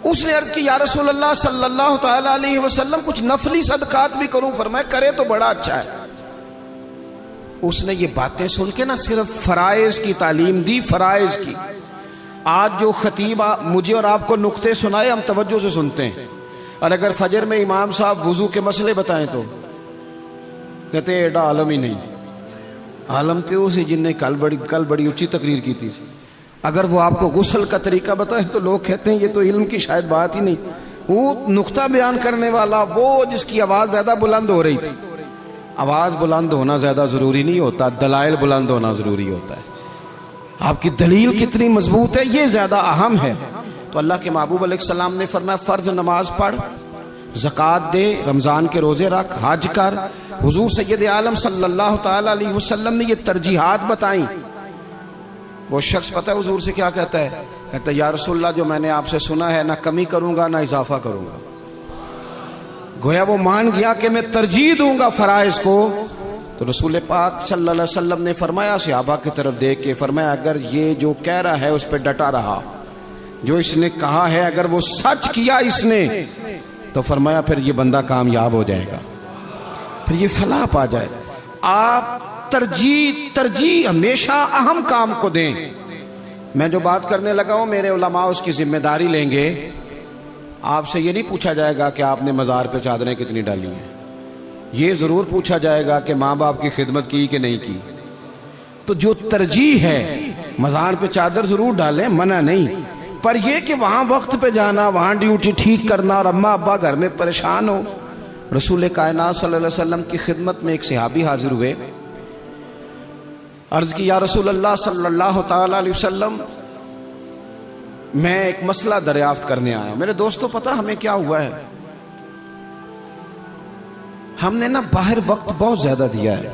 Speaker 2: اس نے عرض کی یا رسول اللہ صلی اللہ تعالی علیہ وسلم کچھ نفلی صدقات بھی کروں؟ فرمایا کرے تو بڑا اچھا ہے. اس نے یہ باتیں سن کے نہ صرف فرائض کی تعلیم دی, فرائض کی. آج جو خطیب مجھے اور آپ کو نقطے سنائے ہم توجہ سے سنتے ہیں, اور اگر فجر میں امام صاحب وضو کے مسئلے بتائیں تو کہتے ہیں ایڈا عالم ہی نہیں. عالم تھے اسی جن نے کل بڑی اونچی تقریر کی تھی. اگر وہ آپ کو غسل کا طریقہ بتائے تو لوگ کہتے ہیں یہ تو علم کی شاید بات ہی نہیں. وہ نقطہ بیان کرنے والا, وہ جس کی آواز زیادہ بلند ہو رہی تھی. آواز بلند ہونا زیادہ ضروری نہیں ہوتا, دلائل بلند ہونا ضروری ہوتا ہے. آپ کی دلیل کتنی مضبوط ہے یہ زیادہ اہم ہے. تو اللہ کے محبوب علیہ السلام نے فرمایا فرض نماز پڑھ, زکات دے, رمضان کے روزے رکھ, حج کر. حضور سید عالم صلی اللہ تعالی علیہ وسلم نے یہ ترجیحات بتائیں. وہ شخص پتہ ہے حضور سے کیا کہتا ہے؟ کہتا ہے یا رسول اللہ جو میں نے آپ سے سنا ہے نہ کمی کروں گا نہ اضافہ کروں گا. گویا وہ مان گیا کہ میں ترجیح دوں گا فرائض کو. تو رسول پاک صلی اللہ علیہ وسلم نے فرمایا صحابہ کی طرف دیکھ کے فرمایا اگر یہ جو کہہ رہا ہے اس پہ ڈٹا رہا, جو اس نے کہا ہے اگر وہ سچ کیا اس نے, تو فرمایا پھر یہ بندہ کامیاب ہو جائے گا, پھر یہ فلاح پا جائے. آپ ترجیح ہمیشہ اہم کام کو دیں. میں جو بات کرنے لگا ہوں میرے علماء اس کی ذمہ داری لیں گے. آپ سے یہ نہیں پوچھا جائے گا کہ آپ نے مزار پہ چادریں کتنی ڈالی ہیں, یہ ضرور پوچھا جائے گا کہ ماں باپ کی خدمت کی کہ نہیں کی. تو جو ترجیح ہے مزار پہ چادر ضرور ڈالیں, منع نہیں, پر یہ کہ وہاں وقت پہ جانا, وہاں ڈیوٹی ٹھیک کرنا اور اماں ابا گھر میں پریشان ہو. رسول کائنات صلی اللہ علیہ وسلم کی خدمت میں ایک صحابی حاضر ہوئے, عرض کی یا رسول اللہ صلی اللہ تعالی علیہ وسلم میں ایک مسئلہ دریافت کرنے آیا. میرے دوستو پتہ ہمیں کیا ہوا ہے, ہم نے نا باہر وقت بہت زیادہ دیا ہے,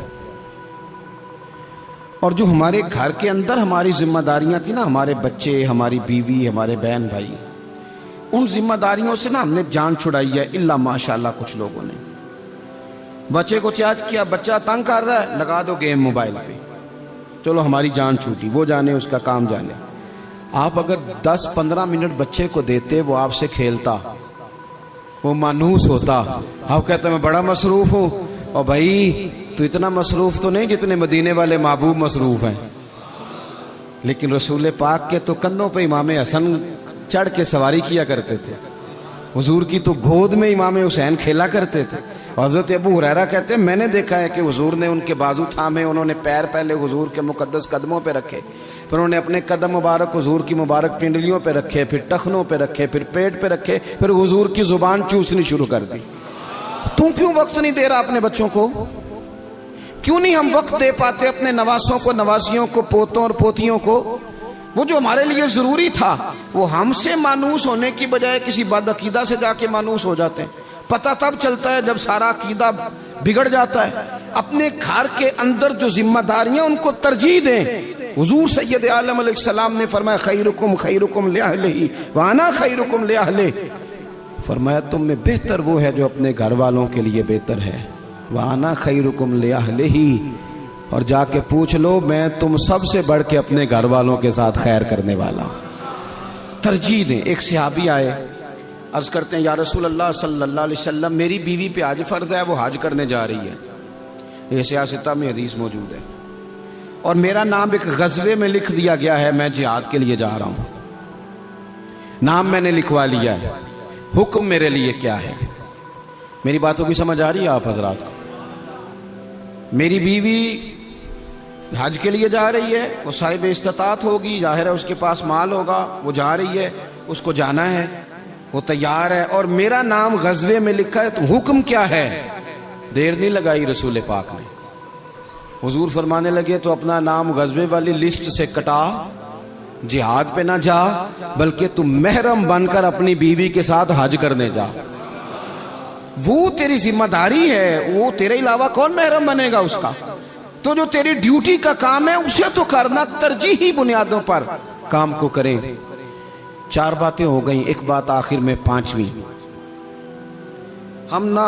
Speaker 2: اور جو ہمارے گھر کے اندر ہماری ذمہ داریاں تھیں نا, ہمارے بچے, ہماری بیوی, ہمارے بہن بھائی, ان ذمہ داریوں سے نا ہم نے جان چھڑائی ہے. الا ماشاءاللہ کچھ لوگوں نے بچے کو چارج کیا, بچہ تنگ کر رہا ہے, لگا دو گیم موبائل پہ, چلو ہماری جان چھوٹی, وہ جانے اس کا کام جانے. آپ اگر 10-15 منٹ بچے کو دیتے وہ آپ سے کھیلتا, وہ مانوس ہوتا. آپ کہتے ہیں میں بڑا مصروف ہوں, اور بھائی تو اتنا مصروف تو نہیں جتنے مدینے والے محبوب مصروف ہیں. لیکن رسول پاک کے تو کندھوں پہ امام حسن چڑھ کے سواری کیا کرتے تھے, حضور کی تو گود میں امام حسین کھیلا کرتے تھے. حضرت ابو ہریرہ کہتے ہیں میں نے دیکھا ہے کہ حضور نے ان کے بازو تھامے, انہوں نے پیر پہلے حضور کے مقدس قدموں پہ رکھے, پھر انہوں نے اپنے قدم مبارک حضور کی مبارک پنڈلیوں پہ رکھے, پھر ٹخنوں پہ رکھے, پھر پیٹ پہ رکھے, پھر حضور کی زبان چوسنی شروع کر دی. تو کیوں وقت نہیں دے رہا اپنے بچوں کو؟ کیوں نہیں ہم وقت دے پاتے اپنے نواسوں کو, نواسیوں کو, پوتوں اور پوتیوں کو؟ وہ جو ہمارے لیے ضروری تھا وہ ہم سے مانوس ہونے کی بجائے کسی بد عقیدہ سے جا کے مانوس ہو جاتے ہیں. پتہ تب چلتا ہے جب سارا عقیدہ بگڑ جاتا ہے. اپنے گھر کے اندر جو ذمہ داریاں ان کو ترجیح دیں. حضور سید عالم علیہ السلام نے فرمایا خیرکم خیرکم لأہلہ وانا خیرکم لأہلہ. فرمایا تم میں بہتر وہ ہے جو اپنے گھر والوں کے لیے بہتر ہے. وانا خیرکم لأہلہ, اور جا کے پوچھ لو میں تم سب سے بڑھ کے اپنے گھر والوں کے ساتھ خیر کرنے والا. ترجیح دیں. ایک صحابی آئے, عرض کرتے ہیں یا رسول اللہ صلی اللہ علیہ وسلم میری بیوی پہ حج فرض ہے, وہ حج کرنے جا رہی ہے, یہ سیاستہ میں حدیث موجود ہے, اور میرا نام ایک غزوے میں لکھ دیا گیا ہے, میں جہاد کے لیے جا رہا ہوں, نام میں نے لکھوا لیا ہے, حکم میرے لیے کیا ہے؟ میری باتوں کی سمجھ آ رہی ہے آپ حضرات کو؟ میری بیوی حج کے لیے جا رہی ہے, وہ صاحب استطاعت ہوگی, ظاہر ہے اس کے پاس مال ہوگا, وہ جا رہی ہے, اس کو جانا ہے, وہ تیار ہے, اور میرا نام غزوے میں لکھا ہے, تو حکم کیا ہے؟ دیر نہیں لگائی رسول پاک نے, حضور فرمانے لگے تو اپنا نام غزوے والی لسٹ سے کٹا, جہاد پہ نہ جا بلکہ تم محرم بن کر اپنی بیوی کے ساتھ حج کرنے جا. وہ تیری ذمہ داری ہے, وہ تیرے علاوہ کون محرم بنے گا اس کا؟ تو جو تیری ڈیوٹی کا کام ہے اسے تو کرنا, ترجیحی بنیادوں پر کام کو کریں. 4 باتیں ہو گئیں, ایک بات آخر میں 5ویں. ہم نا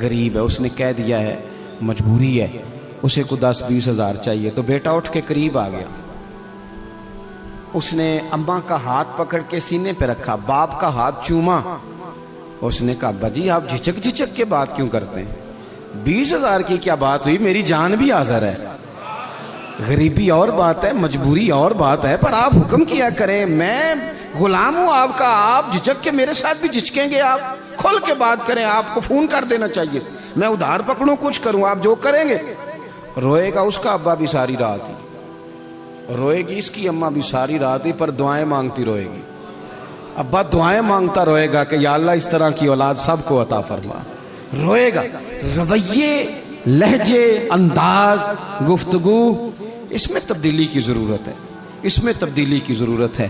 Speaker 2: غریب ہے, اس نے کہہ دیا ہے مجبوری ہے, اسے کو 10-20 ہزار چاہیے. تو بیٹا اٹھ کے قریب آ گیا, اس نے اماں کا ہاتھ پکڑ کے سینے پہ رکھا, باپ کا ہاتھ چوما. اس نے کہا ابا جی آپ جھچک کے بات کیوں کرتے ہیں, 20 ہزار کی کیا بات ہوئی, میری جان بھی حاضر ہے. غریبی اور بات ہے, مجبوری اور بات ہے, پر آپ حکم کیا کریں, میں غلام ہوں آپ کا, آپ جھچک کے میرے ساتھ بھی جھچکیں گے, آپ کھل کے بات کریں, آپ کو فون کر دینا چاہیے, میں ادھار پکڑوں کچھ کروں, آپ جو کریں گے. روئے گا اس کا ابا بھی ساری رات ہی, روئے گی اس کی اماں بھی ساری رات ہی, پر دعائیں مانگتی روئے گی. ابا دعائیں مانگتا روئے گا کہ یا اللہ اس طرح کی اولاد سب کو عطا فرما. روئے گا, رویے, لہجے, انداز, گفتگو, اس میں تبدیلی کی ضرورت ہے, اس میں تبدیلی کی ضرورت ہے.